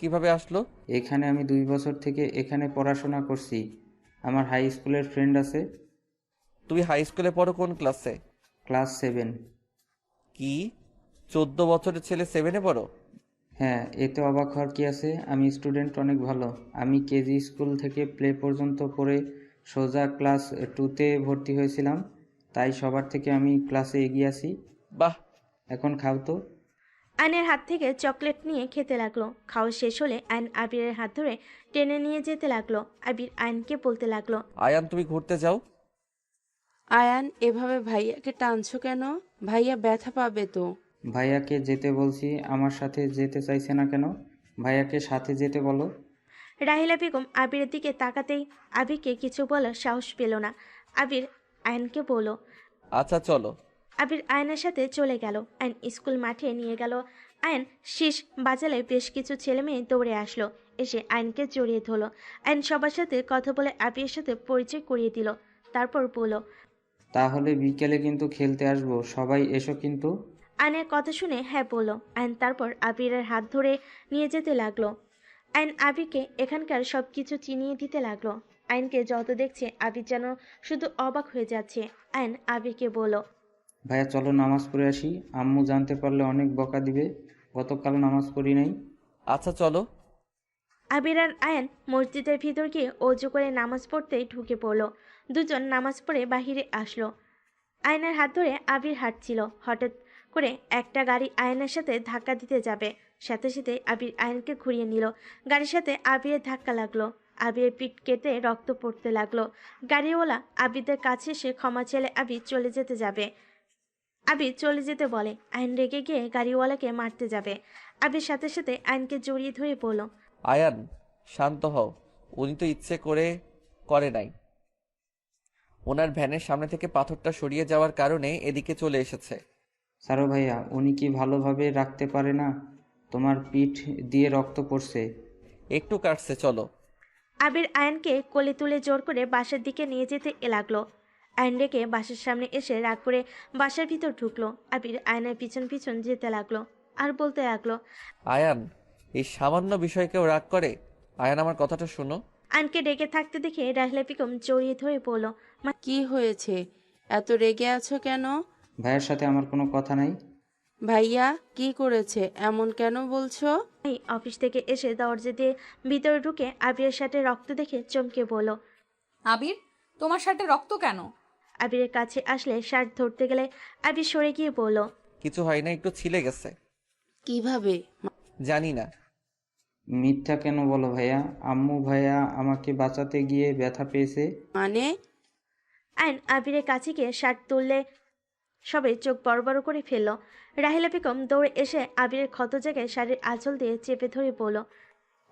কিভাবে আসলো? এখানে আমি 2 বছর থেকে এখানে পড়াশোনা করছি। আমার হাই স্কুলের ফ্রেন্ড আছে। তুমি হাই স্কুলে পড়ো? কোন ক্লাসে? ক্লাস 7। কি, 14 বছরের ছেলে 7-এ পড়ো? হ্যাঁ, এতে অবাক হওয়ার কি আছে? আমি স্টুডেন্ট অনেক ভালো। আমি কেজি স্কুল থেকে প্লে পর্যন্ত পড়ে সোজা ক্লাস 2তে ভর্তি হয়েছিলাম, তাই সবার থেকে আমি ক্লাসে এগিয়ে আছি। বাহ। এখন খাও তো। আয়নের হাত থেকে চকলেট নিয়ে খেতে লাগলো। খাওয়া শেষ হলে আয়ন আবিরের হাত ধরে টেনে নিয়ে যেতে লাগলো। আবির আয়নকে বলতে লাগলো, আয়ান, তুমি ঘুরতে যাও। আয়ান, এভাবে ভাইয়াকে টানছো কেন? ভাইয়া ব্যথা পাবে তো। ভাইয়াকে যেতে বলছি, আমার সাথে যেতে চাইছে না কেন? ভাইয়াকে সাথে যেতে বলো। রাহিলা বেগম আবিরের দিকে তাকাতেই আবিরকে কিছু বলার সাহস পেল না। আবির আয়নকে বলল। আচ্ছা চলো। আবির আয়নের সাথে চলে গেল। আয়ন স্কুল মাঠে নিয়ে গেল। আয়ন শীষ বাজালে বেশ কিছু ছেলে মেয়ে দৌড়ে আসলো। এসে আয়নকে জড়িয়ে ধরলো। আয়ন সবার সাথে কথা বলে আবিরের সাথে পরিচয় করিয়ে দিল। তারপর বলল, তাহলে বিকেলে কিন্তু খেলতে আসবো, সবাই এসো কিন্তু। আয়নের কথা শুনে হ্যাঁ বলল। আয়ন তারপর আবিরের হাত ধরে নিয়ে যেতে লাগলো। আয়ন আবিরকে এখানকার সব কিছু চিনিয়ে দিতে লাগলো। আয়নকে যত দেখছে আবির যেন শুধু অবাক হয়ে যাচ্ছে। আয়ন আবিরকে বলল, ভাইয়া চলো নামাজ পড়ে আসি, আম্মু জানতে পারলে অনেক বকা দিবে, গতকাল নামাজ পড়ি নাই। আচ্ছা চলো। আবির আর আয়ন মসজিদের ভিতর গিয়ে অজু করে নামাজ পড়তে ঢুকে পড়ল। দুজন নামাজ পড়ে বাহিরে আসলো। আয়নের হাত ধরে আবির হাঁটছিল। হঠাৎ করে একটা গাড়ি আয়নের সাথে ধাক্কা দিতে যাবে, সাথে সাথে আবির আয়নকে ঘুরিয়ে নিল। গাড়ির সাথে আবিরের ধাক্কা লাগলো। আবিরের পিঠ কেটে রক্ত পড়তে লাগলো। গাড়িওয়ালা আবিরদের কাছে এসে ক্ষমা চেলে আবির চলে যেতে যাবে। আবির চলে যেতে বলে। আয়ন রেগে গিয়ে গাড়িওয়ালাকে মারতে যাবে। আবির সাথে সাথে আয়নকে জড়িয়ে ধরে বলল, আয়ান, শান্ত হও। উনি তো ইচ্ছে করে নাই। ওনার ভ্যানের সামনে থেকে পাথরটা সরিয়ে যাওয়ার কারণে এদিকে চলে এসেছে। সারো ভাইয়া, উনি কি ভালোভাবে রাখতে পারে না? তোমার পিঠ দিয়ে রক্ত পড়ছে। একটু কাটছে, চলো। আবির আয়নকে কোলে তুলে জোর করে বাসার দিকে নিয়ে যেতে লাগলো। আয়ন রেখে বাসার সামনে এসে রাগ করে বাসার ভিতর ঢুকলো। আবির আয়নের পিছন পিছন যেতে লাগলো আর বলতে লাগলো, আয়ান, এই সামান্য বিষয়কেও রাগ করে? আয়ান, আমার কথাটা শোনো। আয়নকে ডেকে থাকতে দেখে রাহিলা বেগম জড়িয়ে ধরে বলল, কি হয়েছে? এত রেগে আছো কেন? ভাইয়ের সাথে আমার কোনো কথা নাই। ভাইয়া কি করেছে এমন কেন বলছো? মাই অফিস থেকে এসে দরজা দিয়ে ভিতরে ঢুকে আবিরের সাথে রক্ত দেখে চমকে বলল। আবির, তোমার শার্টে রক্ত কেন? আবিরের কাছে আসলে শার্ট ধরতে গেলে আবির সরে গিয়ে বলল, কিছু হয় না, একটু ছিলে গেছে। কিভাবে? জানি না। মিথ্যা কেন বলো ভাইয়া? আম্মু ভাইয়া আমাকে বাঁচাতে গিয়ে ব্যথা পেয়েছে। মানে? আয়ন আবিরের কাছে গিয়ে শার্ট তুললে সবাই চোখ বড় বড় করে ফেলল। রাহিলা বেগম দৌড়ে এসে আবিরের ক্ষত জায়গায় শাড়ির আঁচল দিয়ে চেপে ধরে বলল,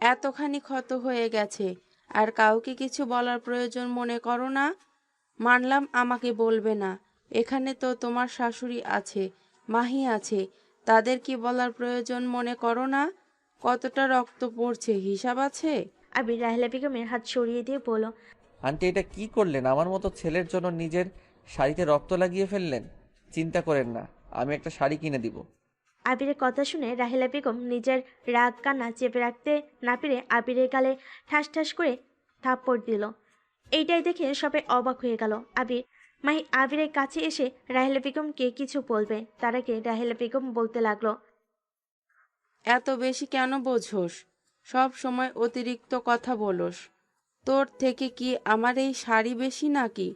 এতখানি ক্ষত হয়ে গেছে আর কাউকে কিছু বলার প্রয়োজন মনে করো না? মানলাম আমাকে বলবে না, এখানে তো তোমার শাশুড়ি আছে, মাহি আছে, তাদের কি বলার প্রয়োজন মনে করো না? কতটা রক্ত পড়ছে হিসাব আছে? আবির রাহিলা বেগমের হাত সরিয়ে দিয়ে বলল, আন্টি, এটা কি করলেন? আমার মতো ছেলের জন্য নিজের শাড়িতে রক্ত লাগিয়ে ফেললেন। চিন্তা করেন না, আমি একটা শাড়ি কিনে দিব। আবিরের কথা শুনে রাহিলা বেগম নিজের রাগ কান্না চেপে রাখতে না পেরে আবিরের গালে ঠাস ঠাস করে থাপ্পড় দিল। এইটাই দেখে সবাই অবাক হয়ে গেল। মাহি আবিরের কাছে এসে রাহিলা বেগমকে কিছু বলবে, তার আগে রাহিলা বেগম বলতে লাগলো, এত বেশি কেন বোঝোস? সব সময় অতিরিক্ত কথা বলোস। তোর থেকে কি আমার এই শাড়ি বেশি নাকি?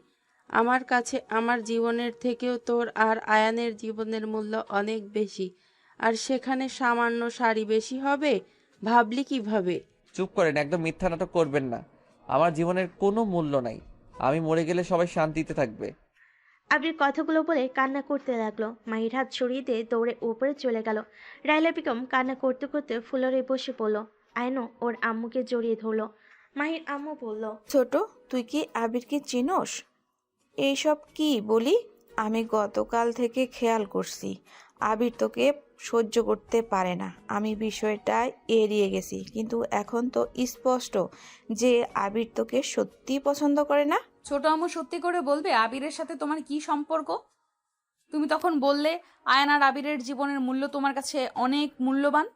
আমার কাছে আমার জীবনের থেকেও তোর আর আয়ানের জীবনের মূল্য অনেক বেশি, আর সেখানে সামান্য শাড়ি বেশি হবে? ভাবলি কিভাবে? চুপ করেন, একদম মিথ্যা নাটক করবেন না। আমার জীবনের কোনো মূল্য নাই। আমি মরে গেলে সবাই শান্তিতে থাকবে। আবির কথাগুলো বলে কান্না করতে লাগলো। মাহির হাত সরিয়ে দিয়ে দৌড়ে উপরে চলে গেল। রাইলা বেগম কান্না করতে করতে ফ্লোরে বসে পড়ল। আয়নো ওর আম্মুকে জড়িয়ে ধরলো। মাহির আম্মু বলল, ছোট, তুই কি আবিরকে চিনোস? এইসব কি বলি? আমি গতকাল থেকে খেয়াল করছি আবির তোকে সহ্য করতে পারে না। আমি বিষয়টা এড়িয়ে গেছি, কিন্তু এখন তো স্পষ্ট যে আবির তোকে সত্যি পছন্দ করে না। ছোট আম্মু সত্যি করে বলবে আবিরের সাথে তোমার কি সম্পর্ক? তুমি তখন বললে আয়ান আর আবিরের জীবনের মূল্য তোমার কাছে অনেক মূল্যবান।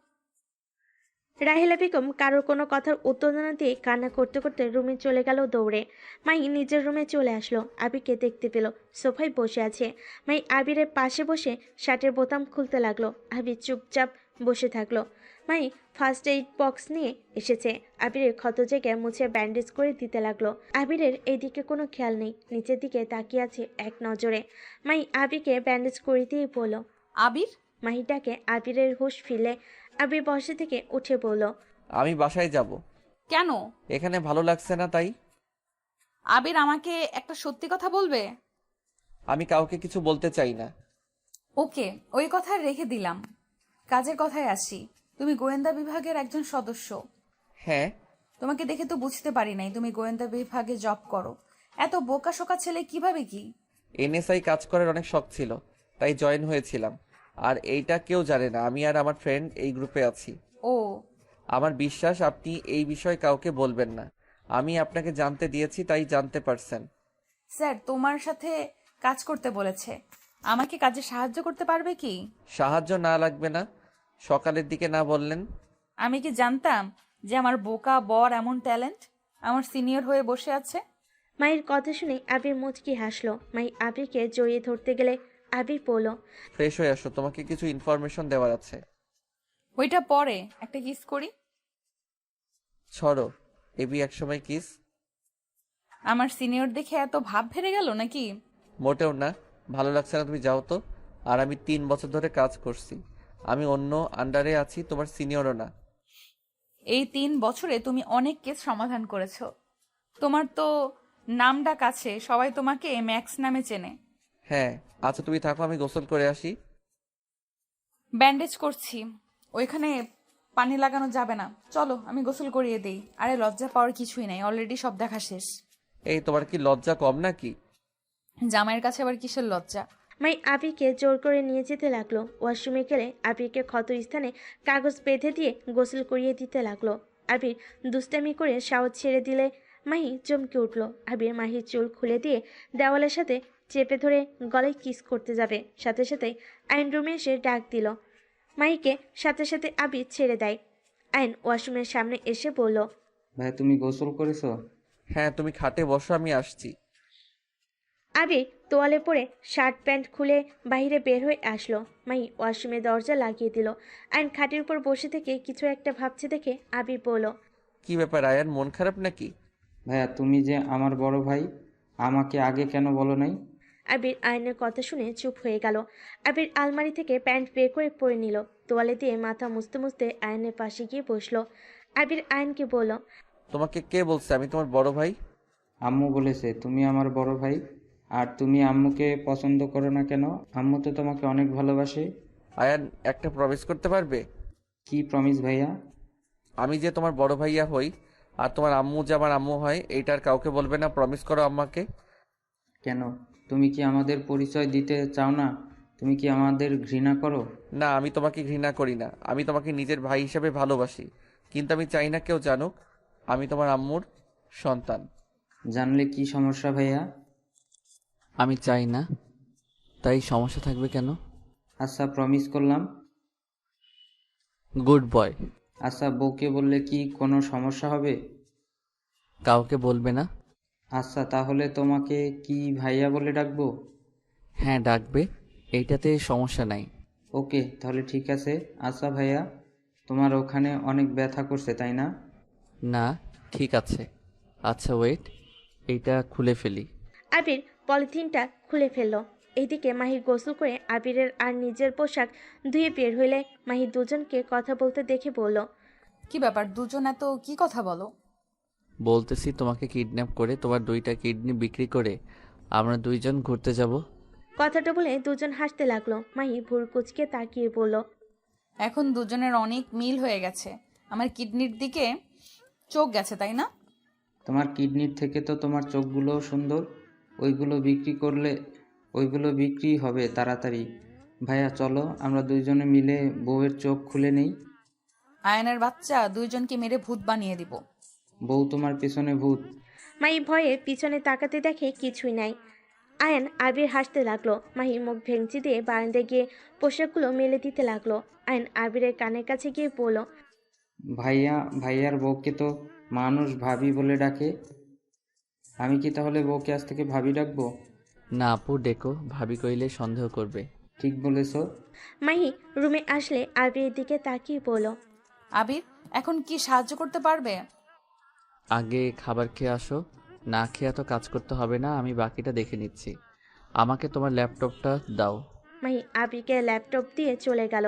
রাহিলা বেগম কারোর কোনো কথার উত্তর না দিয়ে কান্না করতে করতে রুমে চলে গেল দৌড়ে। মাই নিজের রুমে চলে আসলো। আবিরকে দেখতে পেল সোফায় বসে আছে। মাই আবিরের পাশে বসে শার্টের বোতাম খুলতে লাগলো। আবির চুপচাপ বসে থাকলো। মাই ফার্স্ট এইড বক্স নিয়ে এসেছে। আবিরের ক্ষত জায়গায় মুছে ব্যান্ডেজ করে দিতে লাগলো। আবিরের এইদিকে কোনো খেয়াল নেই, নিচের দিকে তাকিয়ে আছে এক নজরে। মাই আবিরকে ব্যান্ডেজ করে দিয়ে বলল, আবির, মাহিটাকে আবিরের হুঁশ ফিরলে আবির বসে থেকে উঠে পড়ল। আমি বাসায় যাব। কেন? এখানে ভালো লাগছে না তাই। আবির, আমাকে একটা সত্যি কথা বলবে? আমি কাউকে কিছু বলতে চাই না। ওকে, ওই কথা রেখে দিলাম। কাজের কথায় আসি। তুমি গোয়েন্দা বিভাগের একজন সদস্য। হ্যাঁ। তোমাকে দেখে তো বুঝতে পারি নাই তুমি গোয়েন্দা বিভাগে জব করো। এত বোকাশোকা ছেলে কিভাবে কি? এনএসআই কাজ করার অনেক শখ ছিল, তাই জয়েন হয়েছিলাম। আর এইটা কেউ জানে না আমি আর আমার ফ্রেন্ড এই গ্রুপে আছি। ও, আমার বিশ্বাস আপনি এই বিষয়ে কাউকে বলবেন না। আমি আপনাকে জানতে দিয়েছি, তাই জানতে পারছেন। স্যার তোমার সাথে কাজ করতে বলেছে। আমাকে কাজে সাহায্য করতে পারবে কি? সাহায্য না লাগবে না। সকালের দিকে না বললেন? আমি কি জানতাম যে আমার বোকা বর এমন ট্যালেন্ট আমার সিনিয়র হয়ে বসে আছে? মায়ের কথা শুনে আবির মুচকি হাসলো। মাই আবিরকে জড়িয়ে ধরতে গেলে আবির বলল, ফ্রেশ হয়ে আসো, তোমাকে কিছু ইনফরমেশন দেওয়ার আছে। ওইটা পরে একটা কিস করি। ছড়ো, এবি একসময় কিস। আমার সিনিয়র দেখে এত ভাব ভেড়ে গেল নাকি? মোটেও না, ভালো লাগছে না তুমি যাও তো। আর আমি 3 বছর ধরে কাজ করছি, আমি অন্য আন্ডারে আছি, তোমার সিনিয়রও না। এই 3 বছরে তুমি অনেক কেস সমাধান করেছো। তোমার তো নাম ডাক আছে, সবাই তোমাকে ম্যাক্স নামে চেনে। হ্যাঁ। আচ্ছা তুমি থাকো, আমি গোসল করে আসি। ব্যান্ডেজ করছি, ওইখানে পানি লাগানো যাবে না। চলো আমি গোসল করিয়ে দেই। আরে লজ্জা পাওয়ার কিছুই নাই, অলরেডি সব দেখা শেষ। এই তোমার কি লজ্জা কম নাকি? জামাইয়ের কাছে আবার কিসের লজ্জা? মাই আবিরকে জোর করে নিয়ে যেতে লাগলো। ওয়াশরুমে গেলে আবিরকে ক্ষত স্থানে কাগজ বেঁধে দিয়ে গোসল করিয়ে দিতে লাগলো। আবির দুষ্টামি করে শাওয়ার ছেড়ে দিলে মাহি চমকে উঠল। আবির মাহির চুল খুলে দিয়ে দেওয়ালের সাথে চেপে ধরে গলায় কিস করতে যাবে, সাথে সাথে আইন রুমে এসে ডাক দিল। মাহিকে সাথে সাথে আবির ছেড়ে দেয়। আইন ওয়াশরুমের সামনে এসে বলল, ভাই তুমি গোসল করেছো? হ্যাঁ, তুমি খাটে বসো, আমি আসছি। আবির তোয়ালে পরে শার্ট প্যান্ট খুলে বাইরে বের হয়ে আসলো। মাই ওয়াশরুমে দরজা লাগিয়ে দিল। আইন খাটের উপর বসে থেকে কিছু একটা ভাবছে দেখে আবির বলল, কি ব্যাপার আয়ান, মন খারাপ নাকি? ভাইয়া তুমি যে আমার বড় ভাই, আমাকে আগে কেন বলো নাই? আবির আয়নের কথা শুনে চুপ হয়ে গেল। আবির আলমারি থেকে প্যান্ট বের করে পরে নিল। তোয়ালে দিয়ে মাথা মুছতে মুছতে আয়নের পাশে গিয়ে বসলো। আবির আয়নকে বলল, তোমাকে কে বলছে আমি তোমার বড় ভাই? আম্মু বলেছে তুমি আমার বড় ভাই। আর তুমি আম্মুকে পছন্দ করো না কেন? আম্মু তো তোমাকে অনেক ভালোবাসে। আয়ান, একটা প্রমিস করতে পারবে? কি প্রমিস ভাইয়া? আমি যে তোমার বড় ভাইয়া হই আর তোমার আম্মু যে আমার আম্মু হয়, এইটার কাউকে বলবে না, প্রমিস করো আম্মাকে। কেন, তুমি কি আমাদের পরিচয় দিতে চাও না? তুমি কি আমাদের ঘৃণা করো? না, আমি তোমাকে ঘৃণা করি না, আমি তোমাকে নিজের ভাই হিসেবে ভালোবাসি, কিন্তু আমি চাই না কেউ জানুক আমি তোমার আম্মুর সন্তান। জানলে কি সমস্যা ভাইয়া? আমি চাই না, তাই সমস্যা থাকবে কেন? আচ্ছা প্রমিস করলাম। Good boy. আচ্ছা বউকে বললে কি কোনো সমস্যা হবে? কাউকে বলবে না। আচ্ছা তাহলে তোমাকে কি ভাইয়া বলে ডাকবো? হ্যাঁ ডাকবে, এইটাতে সমস্যা নাই। ওকে তাহলে ঠিক আছে। আচ্ছা ভাইয়া, তোমার ওখানে অনেক ব্যথা করছে তাই না? না, ঠিক আছে। আচ্ছা ওয়েট, এইটা খুলে ফেলি। আবির পলিথিনটা খুলে ফেললো। এইদিকে মাহি গোসল করে আবিরের আর নিজের পোশাক ধুয়ে বের হইলে মাহি দুজনকে কথা বলতে দেখে বলল, কি ব্যাপার, দুজন এত কি কথা বলো? বলতেছি তোমাকে কিডন্যাপ করে তোমার 2টা কিডনি বিক্রি করে আমরা 2জন ঘুরতে যাব। কথাটা বলে দুজন হাসতে লাগলো। মাহি ভুর কুচকে তাকিয়ে বলল, এখন দুজনের অনেক মিল হয়ে গেছে। আমার কিডনির দিকে চোখ গেছে, তাই না? তোমার কিডনির থেকে তো তোমার চোখগুলোও সুন্দর। ওইগুলো বিক্রি হবে তাড়াতাড়ি। ভাইয়া চলো, আমরা 2জনে মিলে বউয়ের চোখ খুলে নেই। আয়নের বাচ্চা, 2জনকে মেরে ভূত বানিয়ে দিব। বউ তোমার পেছনে ভূত। মাহি ভয়ে পিছনে তাকাতে দেখে কিছুই নাই। আয়ান আবির হাসতে লাগলো। মাহি মুখ ভেঙচি দিয়ে বারান্দায় গিয়ে পোশাকগুলো মেলে দিতে লাগলো। আয়ান আবিরের কানের কাছে গিয়ে বলল, ভাইয়ার বউকে তো মানুষ ভাবি বলে ডাকে। আমি কি তাহলে বউকে আজ থেকে ভাবি ডাকবো? না আপু, ডেকো, ভাবি কইলে সন্দেহ করবে। ঠিক বলেছো। মাহি রুমে আসলে আবিরের দিকে তাকিয়ে বলল, আবির, এখন কি সাহায্য করতে পারবে? আগে খাবার খেয়ে আসো, না খেয়ে এত কাজ করতে হবে না, আমি বাকিটা দেখে নিচ্ছি। আমাকে তোমার ল্যাপটপটা দাও। মাহি আবিরকে ল্যাপটপ দিয়ে চলে গেল।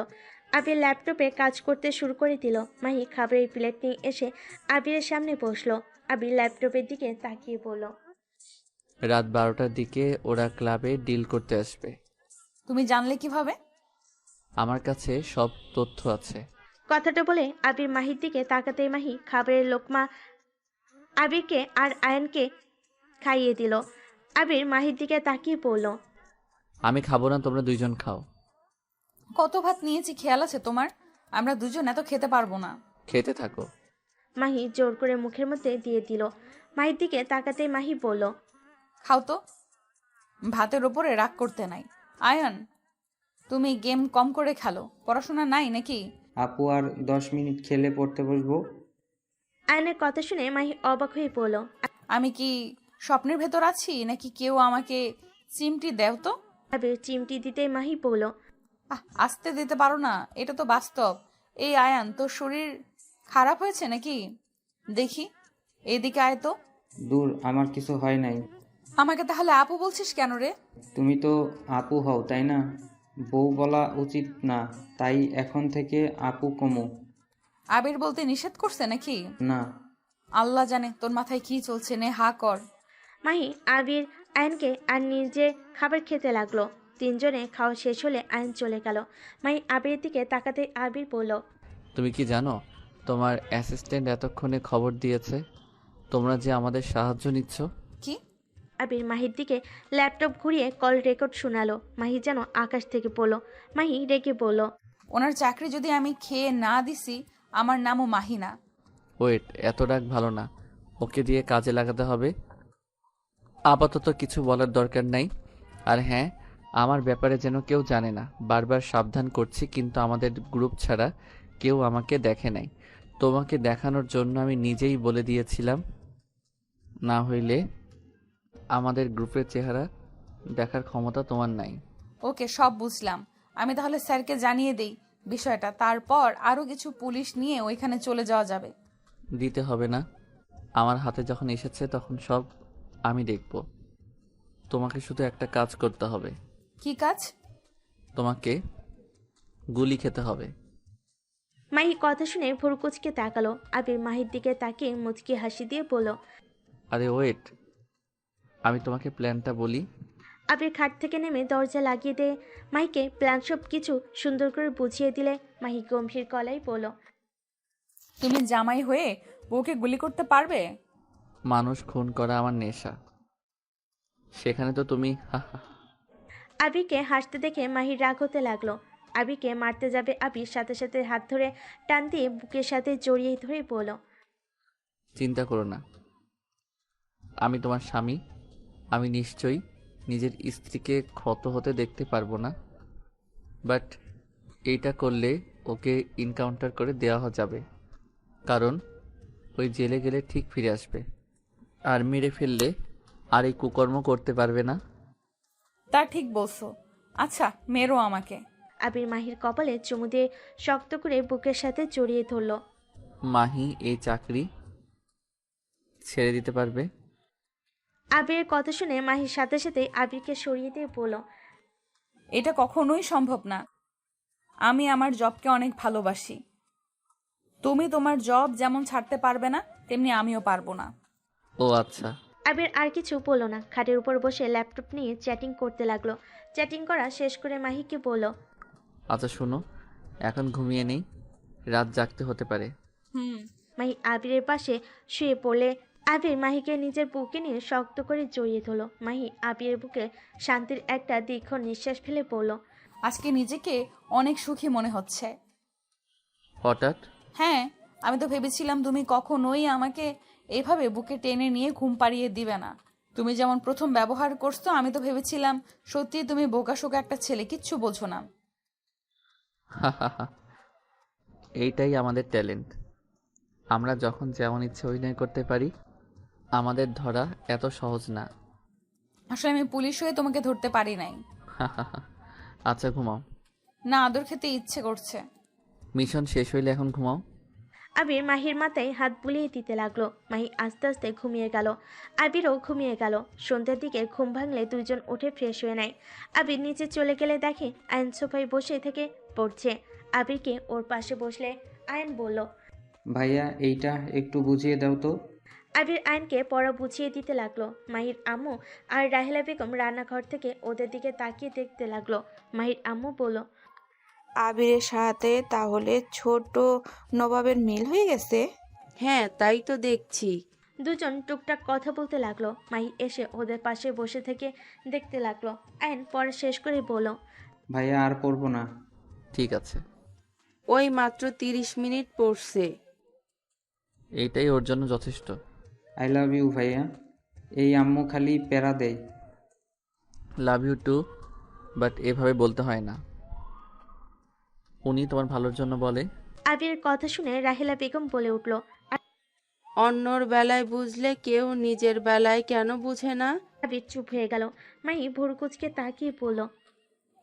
আবির ল্যাপটপে কাজ করতে শুরু করে দিল। মাহি খাবারের প্লেট নিয়ে এসে আবিরের সামনে বসলো। আবির ল্যাপটপের দিকে তাকিয়ে বলল, রাত 12টার দিকে ওরা ক্লাবে ডিল করতে আসবে। তুমি জানলে কিভাবে? আমার কাছে সব তথ্য আছে। কথাটা বলে আবির মাহির দিকে তাকাতেই মাহি খাবারের লোকমা আবিরকে আর আয়ানকে খাইয়ে দিল। আবির মাহির দিকে তাকিয়ে বলল, আমি খাবো না, তোমরা 2জন খাও। কত ভাত নিয়েছি খেয়াল আছে তোমার? আমরা 2জন এত খেতে পারবো না। খেতে থাকো। মাহি জোর করে মুখের মধ্যে দিয়ে দিল। মাহির দিকে তাকাতেই মাহি বলল, খাও তো। ভাতের ওপরে রাগ করতে নাই। আয়ন, তুমি গেম কম করে খেলো, পড়াশোনা নাই নাকি? আপু আর 10 মিনিট খেলে পড়তে বসবো। আয়নের কথা শুনে মাহি অবাক হয়ে বলল, আমি কি স্বপ্নের ভেতর আছি নাকি কেউ আমাকে চিমটি দেও তো? আবির চিমটি দিতেই মাহি বলল, আসতে দিতে পারো না, এটা তো বাস্তব। এই আয়ান, তোর শরীর খারাপ হয়েছে নাকি? দেখি, এইদিকে আয় তো। দূর, আমার কিছু হয় নাই। আমাকে তাহলে আপু বলছিস কেন রে? তুমি তো আপু হও, তাই না? বউ বলা উচিত না, তাই এখন থেকে আপু কমু। আবির বলতে নিষেধ করছে নাকি? না। আল্লাহ জানে তোর মাথায় কি চলছে, নে হা কর। মাহি আবির আয়নকে আর নিজে খাবার খেতে লাগলো। তিনজনে খাওয়া শেষ হলে আয়ন চলে গেল। মাহি আবিরের দিকে তাকাতে আবির বলল, তুমি কি জানো তোমার অ্যাসিস্ট্যান্ট এতক্ষণে খবর দিয়েছে তোমরা যে আমাদের সাহায্য নিচ্ছ? কি? আবির মাহির দিকে ল্যাপটপ ঘুরিয়ে কল রেকর্ড শোনালো। মাহি যেন আকাশ থেকে পড়ল। মাহি রেগে বলল, ওনার চাকরি যদি আমি খেয়ে না দিছি, আমার নামও মাহিনা। ওয়েট, এত রাগ ভালো না, ওকে দিয়ে কাজে লাগাতে হবে। আপাতত কিছু বলার দরকার নাই। আর হ্যাঁ, আমার ব্যাপারে যেন কেউ জানে না, বারবার সাবধান করছি, কিন্তু আমাদের গ্রুপ ছাড়া কেউ আমাকে দেখে নাই। তোমাকে দেখানোর জন্য আমি নিজেই বলে দিয়েছিলাম, না হইলে আমাদের গ্রুপের চেহারা দেখার ক্ষমতা তোমার নাই। ওকে, সব বুঝলাম। আমি তাহলে স্যারকে জানিয়ে দেই বিষয়টা, তারপর আরো কিছু পুলিশ নিয়ে ওইখানে চলে যাওয়া যাবে। দিতে হবে না, আমার হাতে যখন এসেছে তখন সব আমি দেখব। তোমাকে শুধু একটা কাজ করতে হবে। কি কাজ? তোমাকে গুলি খেতে হবে। মাহি কথা শুনে ভুরকুচকে তাকালো। আবির মাহির দিকে তাকিয়ে মুচকি হাসি দিয়ে বলল, আরে ওয়েট, আমি তোমাকে প্ল্যানটা বলি। আবির খাট থেকে নেমে দরজা লাগিয়ে দিয়ে মাহিকে প্ল্যান সব কিছু সুন্দর করে বুঝিয়ে দিলে। মাহি গম্ভীর গলায় বলল, তুমি জামাই হয়ে বউকে গুলি করতে পারবে? মানুষ খুন করা আমার নেশা, সেখানে তো তুমি আবিরকে হাসতে দেখে মাহির রাগ হতে লাগলো। আবিরকে মারতে যাবে আবির সাথে সাথে হাত ধরে টান দিয়ে বুকের সাথে জড়িয়ে ধরে বলল, চিন্তা করো না, আমি তোমার স্বামী। আমি নিশ্চয়ই নিজের স্ত্রীকে ক্ষত হতে দেখতে পারবো না, বাট এইটা করলে ওকে ইনকাউন্টার করে দেওয়া যাবে, কারণ ওই জেলে গেলে ঠিক ফিরে আসবে, আর মেরে ফেললে আর এই কুকর্ম করতে পারবে না। তা ঠিক বলছো। আচ্ছা, মেরো আমাকে। আবির মাহির কপালে চুমু দিয়ে শক্ত করে বুকের সাথে জড়িয়ে ধরল। মাহি এই চাকরি ছেড়ে দিতে পারবে? আবিরের কথা শুনে মাহির সাথে সাথে আবিরকে সরিয়ে দিয়ে বলল, এটা কখনোই সম্ভব না। আমি আমার জবকে অনেক ভালোবাসি। তুমি তোমার জব যেমন ছাড়তে পারবে না, তেমনি আমিও পারবো না। ও আচ্ছা। আবির আর কিছু বলল না, খাটের উপর বসে ল্যাপটপ নিয়ে চ্যাটিং করতে লাগলো। চ্যাটিং করা শেষ করে মাহিকে বলল, আচ্ছা শোনো, এখন ঘুমিয়ে নেই, রাত জাগতে হতে পারে। মাহি আবিরের পাশে শুয়ে পড়লে আবির মাহিকে নিজের বুকে নিয়ে শক্ত করে জড়িয়ে ধরল। মাহি আবিরের বুকে শান্তির একটা দীর্ঘ নিঃশ্বাস ফেলে পড়ল। আজকে নিজেকে অনেক সুখী মনে হচ্ছে। হঠাৎ? হ্যাঁ, আমি তো ভেবেছিলাম তুমি কখনোই আমাকে এভাবে বুকে টেনে নিয়ে ঘুম পাড়িয়ে দিবে না। তুমি যেমন প্রথম ব্যবহার করছো, আমি তো ভেবেছিলাম সত্যি তুমি বোকাশোকা একটা ছেলে, কিচ্ছু বোঝো না। এইটাই আমাদের ট্যালেন্ট। আমরা যখন যেমন ইচ্ছে অভিনয় করতে পারি। আমাদের ধরা এত সহজ না। আসলে আমি পুলিশ হয়ে তোমাকে ধরতে পারি নাই। আচ্ছা ঘুমাও। না, আদর খেতে ইচ্ছে করছে। মিশন শেষ হইলে এখন ঘুমাও। আবির মাহির মাথায় হাত বুলিয়ে দিতে লাগলো। মাহি আস্তে আস্তে ঘুমিয়ে গেল। আবিরও ঘুমিয়ে গেল। সন্ধ্যার দিকে ঘুম ভাঙলে দুইজন উঠে ফ্রেশ হয়ে নেয়। আবির নিচে চলে গেলে দেখে আয়ন সোফায় বসে থেকে পড়ছে। আবিরকে ওর পাশে বসলে আয়ন বলল, ভাইয়া এইটা একটু বুঝিয়ে দাও তো। আবির আয়নকে পড়া বুঝিয়ে দিতে লাগলো। মাহির আম্মু আর রাহেলা বেগম রান্নাঘর থেকে ওদের দিকে তাকিয়ে দেখতে লাগলো। মাহির আম্মু বলল, আবিরের সাথে তাহলে ছোট নবাবের মিল হয়ে গেছে। হ্যাঁ, তাই তো দেখছি। দুজন টুকটাক কথা বলতে লাগলো। মাহি এসে ওদের পাশে বসে থেকে দেখতে লাগলো। আয়ন পড়া শেষ করে বলল, ভাইয়া আর পড়বো না। ঠিক আছে। ওই মাত্র 30 মিনিট পড়ছে। এইটাই ওর জন্য যথেষ্ট। আই লাভ ইউ ভাইয়া। এই আম্মু খালি প্যারা দেয়। লাভ ইউ টু, বাট এভাবে বলতে হয় না। উনি তোমার ভালোর জন্য বলে। আবিরের কথা শুনে রাহেলা বেগম বলে উঠল, অন্যর বেলায় বুঝলে কেউ নিজের বেলায় কেন বুঝে না? আবির চুপ হয়ে গেল। মাহি ভুরুকুচকে তাকিয়ে বলল,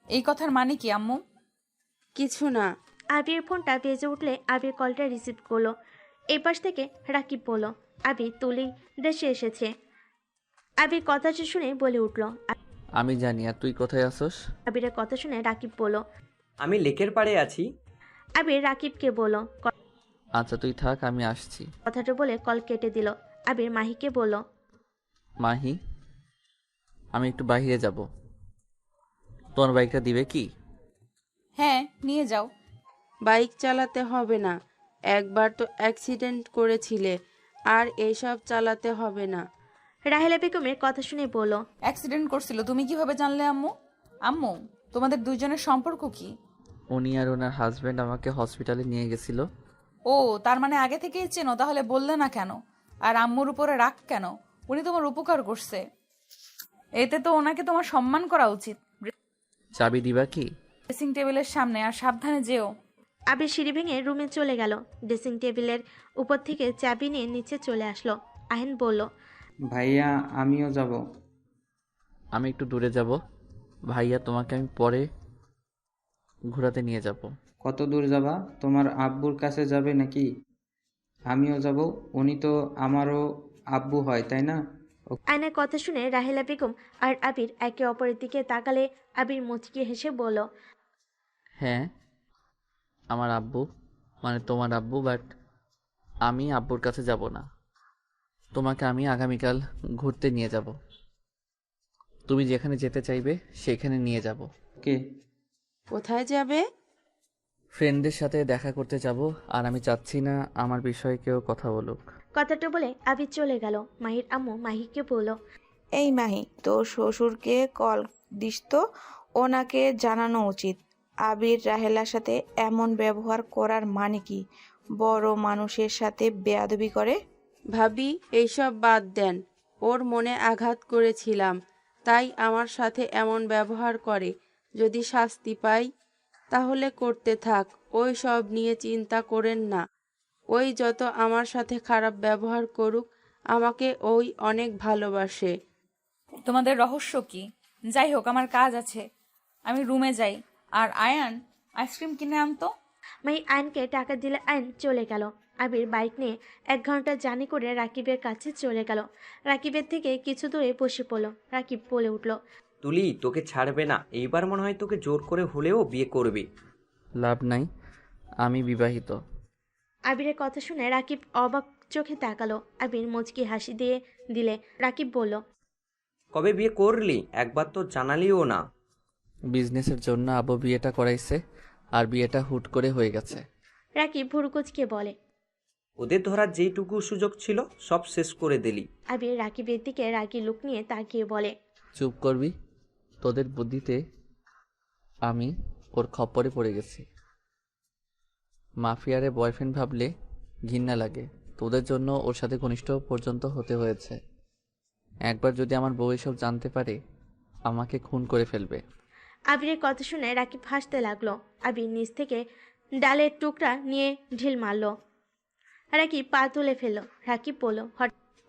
এই কথার মানে কি আম্মু? কিছু না। আবির ফোনটা বেজে উঠলে আবির কলটা রিসিভ করলো। এই পাশ থেকে রাকিব বলল, আবির তুলি দেশে এসেছে। আবির কথাটা শুনে বলে উঠল। আমি জানি। আর তুই কোথায় আসোস? আবিরের কথা শুনে রাকিব বলল। আমি লেকের পাড়ে আছি। আবির রাকিবকে বলল, আচ্ছা তুই থাক, আমি আসছি। কথাটা বলে কল কেটে দিল। আবির মাহিকে বলল, মাহি, আমি একটু বাইরে যাব। তোমার বাইকটা দিবে কি? হ্যাঁ, নিয়ে যাও। বাইক চালাতে হবে না। একবার তো অ্যাক্সিডেন্ট করেছিলে, আর এইসব চালাতে হবে না। রাহেলা বেগমের কথা শুনে বলল, অ্যাক্সিডেন্ট করছিল, তুমি কিভাবে জানলে আম্মু? আম্মু, তোমাদের দুইজনের সম্পর্ক কি? উনি আর ওনার হাজব্যান্ড আমাকে হসপিটালে নিয়ে গেছিল। ও, তার মানে আগে থেকেই চেনো, তাহলে বললে না কেন? আর আম্মুর উপরে রাগ কেন? উনি তোমার উপকার করছে, এতে তো ওনাকে তোমার সম্মান করা উচিত। চাবি দিবা কি? ড্রেসিং টেবিলের সামনে, আর সাবধানে যেও। আবির সিঁড়ি ভেঙে রুমে চলে গেল। ড্রেসিং টেবিলের উপর থেকে চাবি নিয়ে নিচে চলে আসলো। আহেন বলল, ভাইয়া আমিও যাব। আমি একটু দূরে যাব। ভাইয়া তোমাকে আমি পরে ঘোরাতে নিয়ে যাব। কত দূর যাবা? তোমার আব্বুর কাছে যাবে নাকি? আমিও যাব। উনি তো আমারও আব্বু হয়, তাই না? আয়নের কথা শুনে রাহেলা বেগম আর আবির একে অপরের দিকে তাকালে আবির মুচকি হেসে বলল, হ্যাঁ, আমার আব্বু, মানে তোমার আব্বু, বাট আমি আব্বুর কাছে যাব না। তোমাকে আমি আগামীকাল ঘুরতে নিয়ে যাব। তুমি যেখানে যেতে চাইবে সেখানে নিয়ে যাব। ওকে। কোথায় যাবে? ফ্রেন্ডদের সাথে দেখা করতে যাব, আর আমি চাচ্ছি না আমার বিষয়ে কেউ কথা বলুক। কথাটা বলে আবির চলে গেল। মাহির আম্মু মাহিকে বলল, এই মাহি, তোর শ্বশুরকে কল দিস তো, ওনাকে জানানো উচিত আবির রাহেলার সাথে এমন ব্যবহার করার মানে কি। বড় মানুষের সাথে বেয়াদবি করে। ভাবি, এইসব বাদ দেন। ওর মনে আঘাত করেছিলাম, তাই আমার সাথে এমন ব্যবহার করে। যদি শাস্তি পাই তাহলে করতে থাক, ওই সব নিয়ে চিন্তা করেন না। ওই যত আমার সাথে খারাপ ব্যবহার করুক, আমাকে ওই অনেক ভালোবাসে। তোমাদের রহস্য কি? যাই হোক, আমার কাজ আছে, আমি রুমে যাই। আর আয়ান আইসক্রিম কিনে আনতো। মাহি আয়নকে টাকা দিলে আয়ন চলে গেল। আবির বাইক নিয়ে 1 ঘন্টা জার্নি করে রাকিবের কাছে চলে গেল। রাকিবের থেকে কিছু দূরে বসে পড়ল। রাকিব বলে উঠল, তুলি তোকে ছাড়বে না, এইবার মনে হয় তোকে জোর করে হলেও বিয়ে করবে। লাভ নাই, আমি বিবাহিত। আবিরের কথা শুনে রাকিব অবাক চোখে তাকালো। আবির মুচকি হাসি দিয়ে দিলে। রাকিব বলল, কবে বিয়ে করলি? একবার তো জানালিও না। বিজনেসের জন্য আব্বু বিয়েটা করাইছে, আর বিয়েটা হুট করে হয়ে গেছে। রাকিব ভুরুকুচকে বলে। ওদের ধরার যেইটুকু সুযোগ ছিল সব শেষ করে দিলি। আবির রাকিবের দিকে রাগী লুক নিয়ে তাকিয়ে বলে, চুপ করবি? তোদের বুদ্ধিতে আমি ওর খপ্পরে পড়ে গেছি। মাফিয়ারে বয়ফ্রেন্ড ভাবলে ঘৃণা লাগে। তোদের জন্য ওর সাথে ঘনিষ্ঠ পর্যন্ত হতে হয়েছে। একবার যদি আমার বউ এসব জানতে পারে, আমাকে খুন করে ফেলবে। আবিরের কথা শুনে রাকিব হাসতে লাগলো। আবির নিচ থেকে ডালের টুকরা নিয়ে ঢিল মারল। রাকিব পা তুলে ফেলল। রাকিব বলল,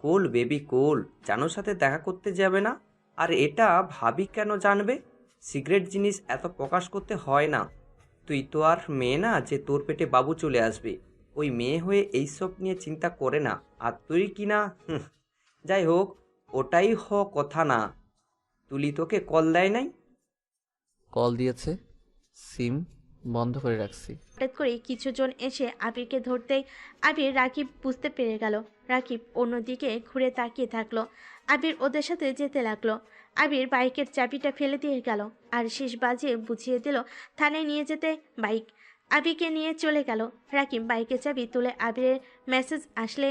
কোল বেবি কোল, জানোর সাথে দেখা করতে যাবে না? আর এটা ভাবি কেন জানবে? সিগারেট জিনিস এত প্রকাশ করতে হয় না। তুই তো আর মেয়ে না যে তোর পেটে বাবু চলে আসবে। ওই মেয়ে হয়ে এইসব নিয়ে চিন্তা করে না। আর তুই কি না, যাই হোক, ওটাই কথা না। তুলি তোকে কল দেয় নাই? কল দিয়েছে, সিম বন্ধ করে রাখছি। হঠাৎ করে কিছুজন এসে আবিরকে ধরতেই আবির রাকিব বুঝতে পেরে গেল। রাকিব অন্যদিকে ঘুরে তাকিয়ে থাকলো। আবির ওদের সাথে যেতে লাগলো। আবির বাইকের চাবিটা ফেলে দিয়ে গেল আর শেষ বাজিয়ে বুঝিয়ে দিল থানায় নিয়ে যেতে বাইক। আবিরকে নিয়ে চলে গেল। রাকিব বাইকের চাবি তুলে আবিরের মেসেজ আসলে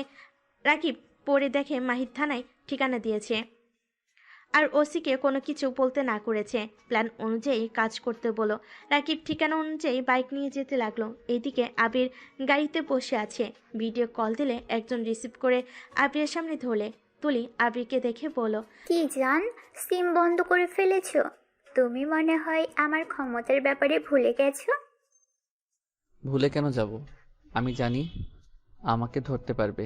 রাকিব পড়ে দেখে মাহির থানায় ঠিকানা দিয়েছে আর ওসিকে কোনো কিছু বলতে না করেছে। প্ল্যান অনুযায়ী কাজ করতে বলো। রাকিব ঠিকানা অনুযায়ী বাইক নিয়ে যেতে লাগলো। এইদিকে আবির গাড়িতে বসে আছে। ভিডিও কল দিলে একজন রিসিভ করে আবিরের সামনে ধরলে। তুলি আবিরকে দেখে বলো, কি জান, সিম বন্ধ করে ফেলেছো? তুমি মনে হয় আমার ক্ষমতার ব্যাপারে ভুলে গেছো। ভুলে কেন যাব? আমি জানি আমাকে ধরতে পারবে।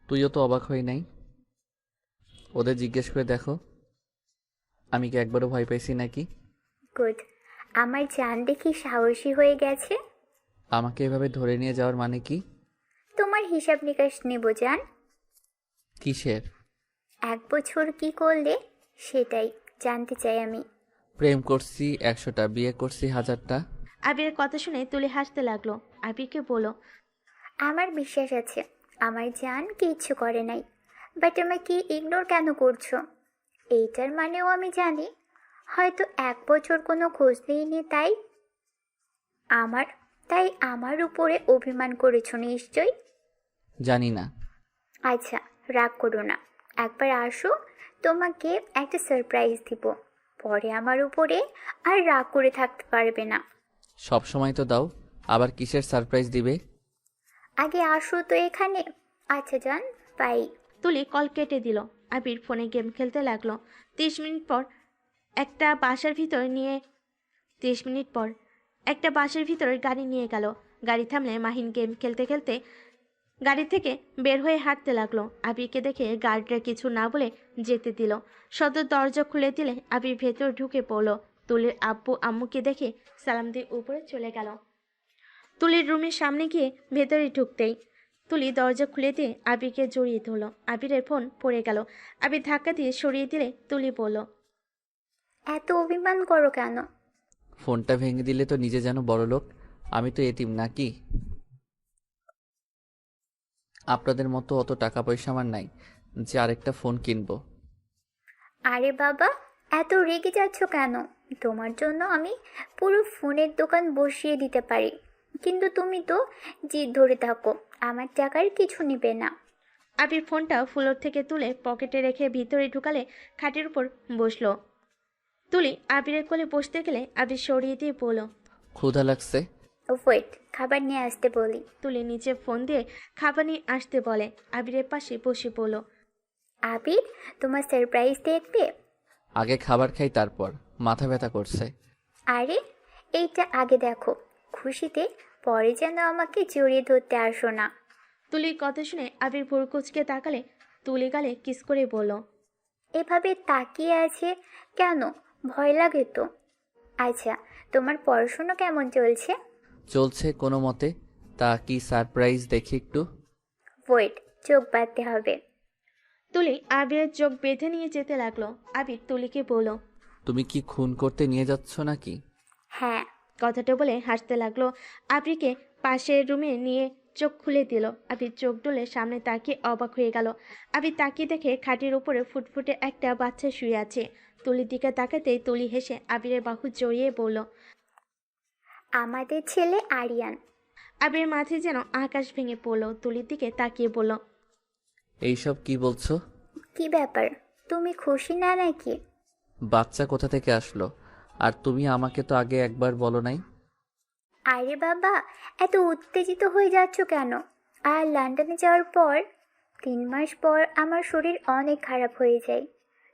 তুইও তো অবাক হই নাই? ওদের জিজ্ঞেস করে দেখো, আমি কি একবারও ভয় পাইছি নাকি? গুড, আমার জান দেখি সাহসী হয়ে গেছে। আমাকে এভাবে ধরে নিয়ে যাওয়ার মানে কি? তোমার হিসাব নিকাশ নেব জান। কিসের? 1 বছর কি করলে সেটাই জানতে চাই আমি। প্রেম করছি 100টা, বিয়ে করছি 1000টা। আবিরের কথা শুনে তুলি হাসতে লাগলো। আবিরকে বলো, আমার বিশ্বাস আছে আমার জান কিচ্ছু করে নাই, বাট আমাকে ইগনোর কেন করছো? এইটার মানেও আমি জানি হয়তো 1 বছর কোনো খোঁজ নেইনি, তাই আমার উপরে অভিমান করেছো নিশ্চয়। জানি না। আচ্ছা, রাগ করো না, একবার আসো, তোমাকে একটা সারপ্রাইজ দিব, পরে আমার উপরে আর রাগ করে থাকতে পারবে না। সব সময় তো দাও, আবার কিসের সারপ্রাইজ দিবে? আগে আসো তো এখানে। আচ্ছা জান, বাই। তুলি কল কেটে দিল। আবির ফোনে গেম খেলতে লাগলো। 30 মিনিট পর একটা বাসার ভিতর গাড়ি নিয়ে গেল। গাড়ি থামলে মাহিন গেম খেলতে খেলতে গাড়ি থেকে বের হয়ে হাঁটতে লাগলো। আবিরকে দেখে গার্ডরা কিছু না বলে যেতে দিল। সদর দরজা খুলে দিলে আবির ভেতর ঢুকে পড়ল। তুলির আব্বু আম্মুকে দেখে সালাম দিয়ে উপরে চলে গেল। তুলির রুমের সামনে গিয়ে ভেতরে ঢুকতেই তুলি দরজা খুলে দিয়ে আবিরকে জড়িয়ে ধরল। আবিরের ফোন পড়ে গেল। আবির ধাক্কা দিয়ে সরিয়ে দিলে তুলি বলল, এত অভিমান করো কেন? ফোনটা ভেঙে দিলে তো নিজে যেন বড় লোক, আমি তো এতিম নাকি? আপনাদের মতো অত টাকা পয়সা আমার নাই যে আরেকটা ফোন কিনবো। আরে বাবা, এত রেগে যাচ্ছ কেন? তোমার জন্য আমি পুরো ফোনের দোকান বসিয়ে দিতে পারি, কিন্তু তুমি তো জিদ ধরে থাকো, আমার টাকার কিছু নেবে না। আবির ফোনটা ফ্লোর থেকে তুলে পকেটে রেখে ভিতরে ঢুকালে খাটের উপর বসলো। তুলি আবিরের কোলে বসতে গেলে আবির সরিয়ে দিয়ে বলল, ক্ষুধা লাগছে। ওয়েট, খাবার নিয়ে আসতে বলি। তুলি নিচে ফোন দিয়ে খাবার নিয়ে আসতে বলে। আবিরের পাশে বসে বলল, আবির, তোমার সারপ্রাইজ দেখবে? আগে খাবার খাই, তারপর। মাথা ব্যথা করছে। আরে, এইটা আগে দেখো, খুশিতে পরে যেন আমাকে জড়িয়ে ধরতে আসো না। তুলির কথা শুনে আবির ভুরু কুচকে তাকালে তুলি গালে কিস করে বলল, এভাবে তাকিয়ে আছে কেন? ভয় লাগে তো। আচ্ছা, তোমার পড়াশোনা কেমন চলছে? চলছে কোনো মতে। তা কি সারপ্রাইজ দেখি একটু? ওয়েট, চোখ বাঁধতে হবে। তুলি আবিরের চোখ বেঁধে নিয়ে যেতে লাগলো। আবির তুলিকে বলল, তুমি কি খুন করতে নিয়ে যাচ্ছ নাকি? হ্যাঁ। কথাটা বলে হাসতে লাগলো। আবিরকে পাশের রুমে নিয়ে চোখ খুলে দিল। আবির চোখ ডলে সামনে তাকিয়ে অবাক হয়ে গেল। আবির তাকিয়ে দেখে খাটের উপরে ফুটফুটে একটা বাচ্চা শুয়ে আছে। তুলির দিকে তাকাতেই তুলি হেসে আবিরের বাহু জড়িয়ে বলল, আমাদের ছেলে আরিয়ান। আবিরের মাথায় যেন আকাশ ভেঙে পড়লো। তুলির দিকে তাকিয়ে বলল, এইসব কি বলছো? কি ব্যাপার, তুমি খুশি না নাকি? বাচ্চা কোথা থেকে আসলো? আর তুমি আমাকে তো আগে একবার বলো নাই। আরে বাবা, এত উত্তেজিত হয়ে যাচ্ছ কেন? আর লন্ডনে যাওয়ার পর 3 মাস পর আমার শরীর অনেক খারাপ হয়ে যায়।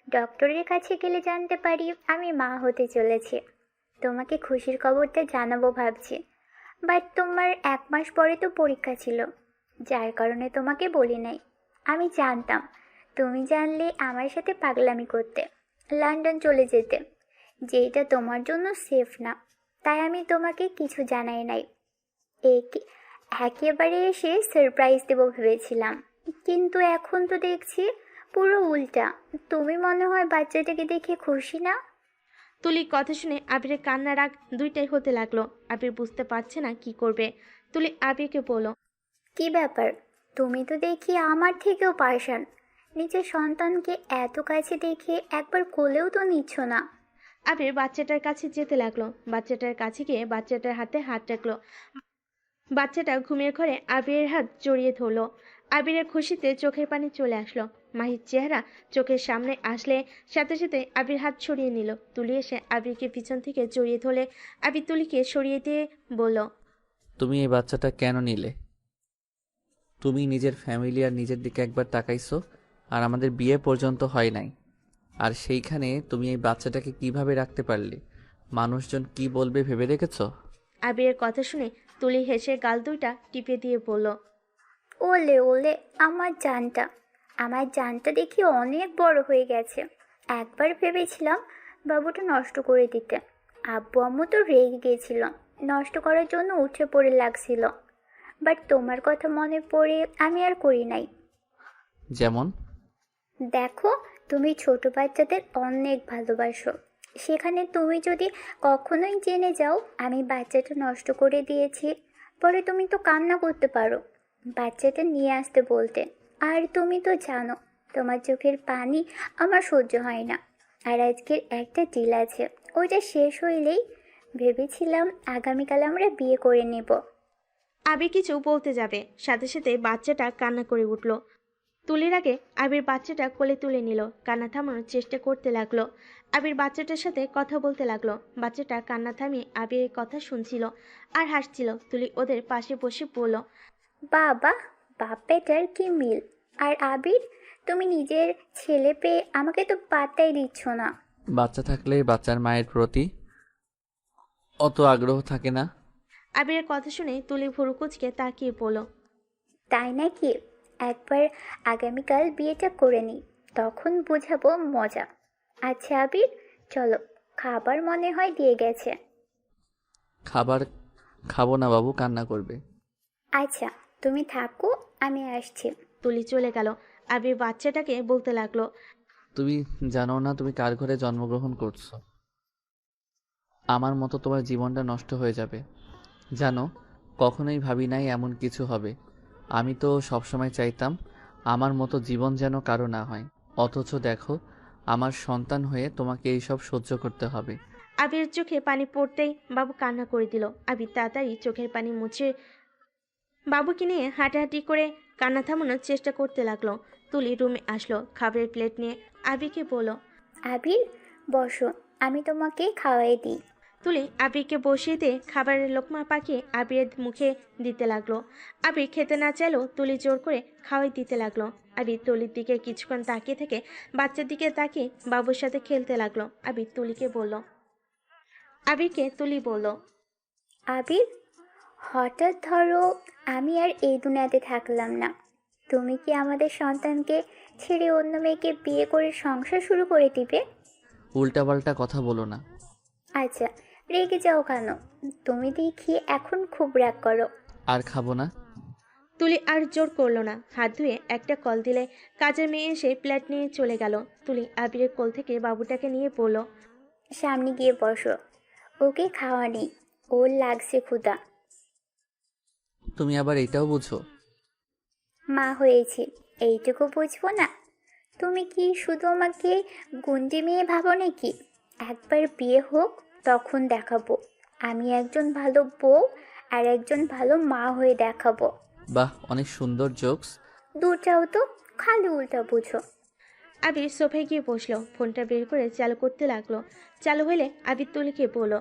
ডক্টরের কাছে গেলে জানতে পারি আমি মা হতে চলেছি। তোমাকে খুশির খবরটা জানাবো ভাবছি, বাট তোমার 1 মাস পরে তো পরীক্ষা ছিল, যার কারণে তোমাকে বলি নাই। আমি জানতাম তুমি জানলে আমার সাথে পাগলামি করতে, লন্ডন চলে যেতে, যেটা তোমার জন্য সেফ না। তাই আমি তোমাকে কিছু জানাই নাই। একেবারে এসে সারপ্রাইজ দেবো ভেবেছিলাম, কিন্তু এখন তো দেখছি পুরো উল্টা। তুমি মনে হয় বাচ্চাটাকে দেখে খুশি না? তুলি কথা শুনে আবিরের কান্না রাগ দুইটাই হতে লাগলো। আবির বুঝতে পারছে না কি করবে। তুলি আবিরকে বলল, কি ব্যাপার, তুমি তো দেখি আমার থেকেও পাষাণ। নিজের সন্তানকে এত কাছে দেখে একবার কোলেও তো নিচ্ছ না। আবির বাচ্চাটার কাছে যেতে লাগলো। বাচ্চাটার কাছে গিয়ে বাচ্চাটার হাতে হাত রাখলো। বাচ্চাটা ঘুমের ঘরে আবিরের হাত জড়িয়ে ধরলো। আবিরের খুশিতে চোখের পানি চলে আসলো। মাহির চেহারা চোখের সামনে আসলে সাথে সাথে আবির হাত সরিয়ে নিল। তুলি এসে আবিরকে পিছন থেকে জড়িয়ে ধরলে আবির তুলিকে সরিয়ে দিয়ে বলল, তুমি এই বাচ্চাটা কেন নিলে? তুমি নিজের ফ্যামিলি আর নিজের দিকে একবার তাকাইছো? আর আমাদের বিয়ে পর্যন্ত হয় নাই, আর সেইখানে তুমি এই বাচ্চাটাকে কিভাবে রাখতে পারলে? মানুষজন কি বলবে ভেবে দেখেছো? আবিরের কথা শুনে তুলি হেসে গাল দুইটা টিপে দিয়ে বলল, ওলে ওলে, আমার জানটা দেখি অনেক বড় হয়ে গেছে। একবার ভেবেছিলাম বাবুটা নষ্ট করে দিতে। আব্বু আম্মু তো রেগে গিয়েছিল, নষ্ট করার জন্য উঠে পড়ে লাগছিল। বাট তোমার কথা মনে পড়ে আমি আর করি নাই। যেমন? দেখো, তুমি ছোট বাচ্চাদের অনেক ভালোবাসো, সেখানে তুমি যদি কখনোই জেনে যাও আমি বাচ্চাটা নষ্ট করে দিয়েছি, পরে তুমি তো কান্না করতে পারো, বাচ্চাটা নিয়ে আসতে বলতে। আর তুমি তো জানো তোমার চোখের পানি আমার সহ্য হয় না। আর আজকের একটা ডিল আছে, ওইটা শেষ হইলেই ভেবেছিলাম আগামীকাল আমরা বিয়ে করে নেব। আবির কিছু বলতে যাবে, সাথে সাথে বাচ্চাটা কান্না করে উঠল। তুলির আগে আবির বাচ্চাটা কোলে তুলে নিল। কান্না থামানোর চেষ্টা করতে লাগলো। আবির বাচ্চাটার সাথে কথা বলতে লাগলো। বাচ্চাটা কান্না থামিয়ে আবিরের কথা শুনছিল আর হাসছিল। তুলি ওদের পাশে বসে বলল, বাবা, বাপ বেটার কি মিল। আর আবির, তুমি নিজের ছেলে পেয়ে আমাকে তো পাত্তাই দিচ্ছ না। বাচ্চা থাকলে বাচ্চার মায়ের প্রতি অত আগ্রহ থাকে না। আবিরের কথা শুনে তুলি ভুরু কুচকে তাকিয়ে বলল, তাই নাকি? একবার আগামীকাল বিয়েটা করে নিই, তখন বুঝাবো মজা। আচ্ছা আবির, চলো, খাবার মনে হয় দিয়ে গেছে। খাবার খাবো না বাবু, কান্না করবে। আচ্ছা, তুমি থাকো, আমি আসছি। তুলি চলে গেল। আবির বাচ্চাটাকে বলতে লাগলো, তুমি জানো না তুমি কার ঘরে জন্মগ্রহণ করছো? আমার মতো তোমার জীবনটা নষ্ট হয়ে যাবে। জানো, কখনোই ভাবি নাই এমন কিছু হবে। আমি তো সবসময় চাইতাম আমার মতো জীবন যেন কারো না হয়, অথচ দেখো আমার সন্তান হয়ে তোমাকে এইসব সহ্য করতে হবে। আবির চোখে পানি পড়তেই বাবু কান্না করে দিল। আবির তাড়াতাড়ি চোখের পানি মুছে বাবুকে নিয়ে হাঁটাহাঁটি করে কান্না থামানোর চেষ্টা করতে লাগলো। তুলি রুমে আসলো, খাবারের প্লেট নিয়ে আবিরকে বলল, আবির, বসো, আমি তোমাকে খাওয়াই দিই। তুলি আবিরকে বসিয়ে দিয়ে খাবারের লোকমা পাকিয়ে আবিরের মুখে দিতে লাগলো। আবির খেতে না চাইলেও তুলি জোর করে খাওয়াই দিতে লাগলো। আবির তুলির দিকে কিছুক্ষণ তাকিয়ে থেকে বাচ্চার দিকে তাকিয়ে বাবুর সাথে খেলতে লাগলো। আবিরকে তুলি বলল, আবির, হঠাৎ ধরো আমি আর এই দুনিয়াতে থাকলাম না, তুমি কি আমাদের সন্তানকে ছেড়ে অন্য মেয়েকে বিয়ে করে সংসার শুরু করে দিবে? উল্টাপাল্টা কথা বলো না। আচ্ছা, রেগে যাও কেন? তুমি দেখি এখন খুব রাগ করো। আর খাবো না। তুলি আর জোর করলো না। হাত ধুয়ে একটা কল দিলে কাজের মেয়ে এসে প্লেট নিয়ে চলে গেল। তুলি আবিরের কোল থেকে বাবুটাকে নিয়ে বলল, সামনে গিয়ে বসো, ওকে খাওয়া নেই, ওর লাগছে ক্ষুধা। তুমি আবার এটাও বুঝো? মা হয়েছি, এইটুকু বুঝবো না? তুমি কি শুধু আমাকে গুন্ডি মেয়ে ভাবো নাকি? একবার বিয়ে হোক, তখন দেখাবো আমি একজন ভালো বউ আর একজন ভালো মা হয়ে দেখাবো। বাহ, অনেক সুন্দর জোকস। দূর যাও তো, খালি উল্টা বুঝো। আবির সোফায় গিয়ে বসলো, ফোনটা বের করে চালু করতে লাগলো। চালু হলে আবির তুলিকে বলল,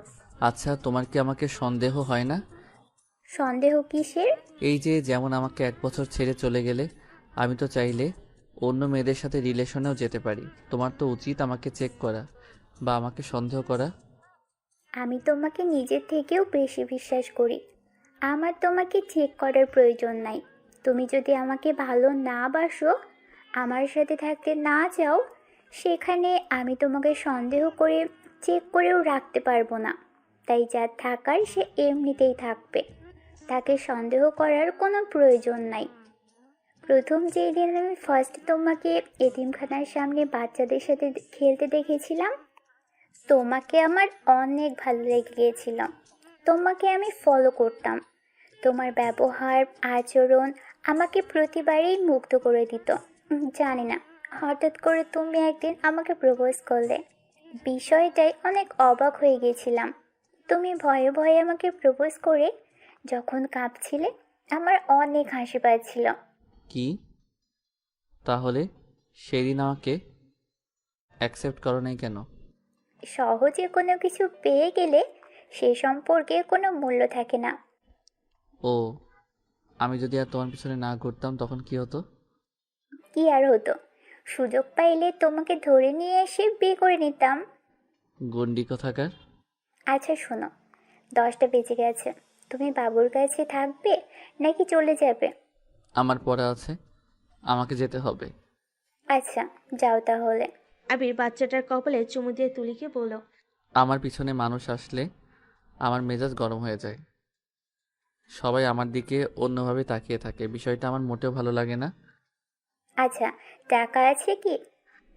আচ্ছা, তোমার কি আমাকে সন্দেহ হয় না? সন্দেহ কিসের? এই যে যেমন আমাকে 1 বছর ছেড়ে চলে গেলে, আমি তো চাইলে অন্য মেয়েদের সাথে রিলেশনেও যেতে পারি। তোমার তো উচিত আমাকে চেক করা বা আমাকে সন্দেহ করা। আমি তোমাকে নিজের থেকেও বেশি বিশ্বাস করি। আমার তোমাকে চেক করার প্রয়োজন নাই। তুমি যদি আমাকে ভালো না বাসো, আমার সাথে থাকতে না চাও, সেখানে আমি তোমাকে সন্দেহ করে চেক করেও রাখতে পারবো না। তাই যা থাকার সে এমনিতেই থাকবে, তাকে সন্দেহ করার কোনো প্রয়োজন নাই। প্রথম যেই দিন আমি ফার্স্ট তোমাকে এতিমখানার সামনে বাচ্চাদের সাথে খেলতে দেখেছিলাম, তোমাকে আমার অনেক ভালো লেগে গিয়েছিল। তোমাকে আমি ফলো করতাম। তোমার ব্যবহার আচরণ আমাকে প্রতিবারেই মুগ্ধ করে দিত। জানি না, হঠাৎ করে তুমি একদিন আমাকে প্রপোজ করলে। বিষয়টাই অনেক অবাক হয়ে গেছিলাম। তুমি ভয়ে ভয়ে আমাকে প্রপোজ করে যখন কাঁপছিলে, আমার অনেক হাসি পাচ্ছিল। কি তাহলে সেদিন আমাকে অ্যাকসেপ্ট করো নাই কেন? সহজে কোনো কিছু পেয়ে গেলে সে সম্পর্কে কোনো মূল্য থাকে না। ও, আমি যদি আর তোমার পিছনে না ঘুরতাম তখন কি হতো? কি আর হতো, সুযোগ পাইলে তোমাকে ধরে নিয়ে এসে বিয়ে করে নিতাম। গন্ডি কোথাকার। আচ্ছা শোনো, 10টা বেজে গেছে। তুমি বাবুর কাছে থাকবে নাকি চলে যাবে? আমার পড়া আছে, আমাকে যেতে হবে। আচ্ছা যাও তাহলে। আবির বাচ্চাটার কপালে চুমু দিয়ে তুলিকে বলল, আমার পিছনে মানুষ আসলে আমার মেজাজ গরম হয়ে যায়। সবাই আমার দিকে অন্যভাবে তাকিয়ে থাকে, বিষয়টা আমার মোটেও ভালো লাগে না। আচ্ছা, টাকা আছে কি?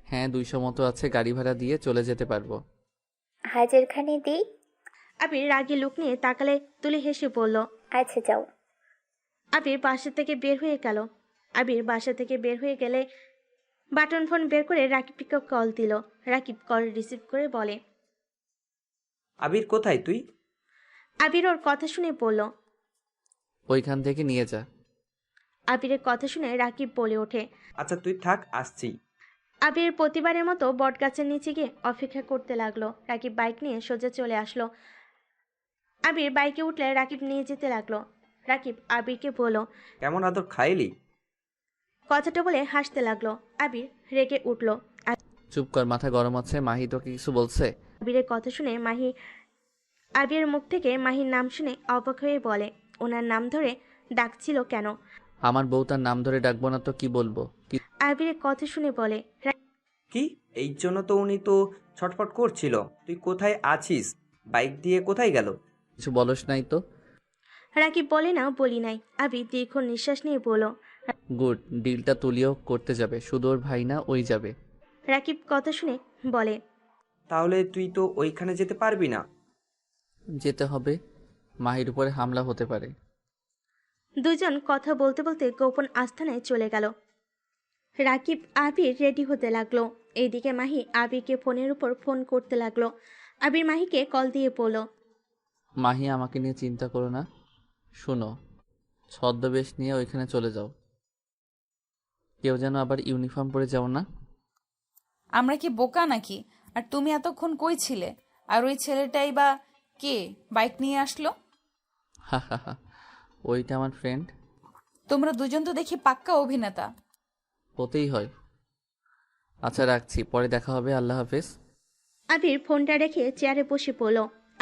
হ্যাঁ, 200 মতো আছে, গাড়ি ভাড়া দিয়ে চলে যেতে পারবো। হাজারখানি দিই? আবির রাগী লুক নিয়ে তাকালে তুলি হেসে বলল, আচ্ছা যাও। আবির বাসা থেকে বের হয়ে গেল। আবির বাসা থেকে বের হয়ে গেলে বাটন ফোন বের করে রাকিবকে কল দিল। রাকিব কল রিসিভ করে বলে, আবির কোথায় তুই? আবির ওর কথা শুনে বলল। ওইখান থেকে নিয়ে যা। আবিরের কথা শুনে রাকিব বলে ওঠে। আচ্ছা তুই থাক, আসছি। আবির প্রতিবারের মতো বটগাছের নিচে গিয়ে অপেক্ষা করতে লাগলো। রাকিব বাইক নিয়ে সোজা চলে আসলো। আবির বাইকে উঠলে রাকিব নিয়ে যেতে লাগলো। রাকিব আবিরকে বলল, কেমন আদর খাইলি? কথাটা বলে হাসতে লাগলো। আবির রেগে উঠল। চুপ কর, মাথা গরম আছে। মাহি তোকে কিছু বলছে? আবিরের কথা শুনে আবিরের মুখ থেকে মাহির নাম শুনে অবাক হয়ে বলে, ওনার নাম ধরে ডাকছিল কেন? আমার বউ, তার নাম ধরে ডাকবো না তো কি বলবো? আবিরের কথা শুনে বলে, কি? এই জন্য তো উনি তো ছটফট করছিল। তুই কোথায় আছিস? বাইক দিয়ে কোথায় গেল? কিছু বলস নাই তো? রাকিব বলে, না বলি নাই। আবির দীর্ঘ নিঃশ্বাস নিয়ে বলল, গুড, ডিলটা তুলিও করতে যাবে, শুধু ওর ভাই না, ওই যাবে। রাকিব কথা শুনে বলে, তাহলে তুই তো ওইখানে যেতে পারবি না। যেতে হবে, মাহির উপরে হামলা হতে পারে। দুজন কথা বলতে বলতে গোপন আস্থানায় চলে গেল। রাকিব আবির রেডি হতে লাগলো। এইদিকে মাহি আবিরকে ফোনের উপর ফোন করতে লাগলো। আবির মাহিকে কল দিয়ে বলল, মাহি, আমাকে নিয়ে চিন্তা করো না। শোনো, ছদ্মবেশ নিয়ে ওইখানে চলে যাও। কেউ যেন আবার ইউনিফর্ম পরে যাও না। আমরা কি বোকা নাকি? আর তুমি এতক্ষণ কই ছিলে? আর ওই ছেলেটাই বা কে বাইক নিয়ে আসলো? হা হা হা, ওইটা আমার ফ্রেন্ড। তোমরা দুজন তো দেখি পাক্কা অভিনেতা। হতেই হয়। আচ্ছা রাখছি, পরে দেখা হবে, আল্লাহ হাফেজ। আবির ফোনটা রেখে চেয়ারে বসে পড়ল।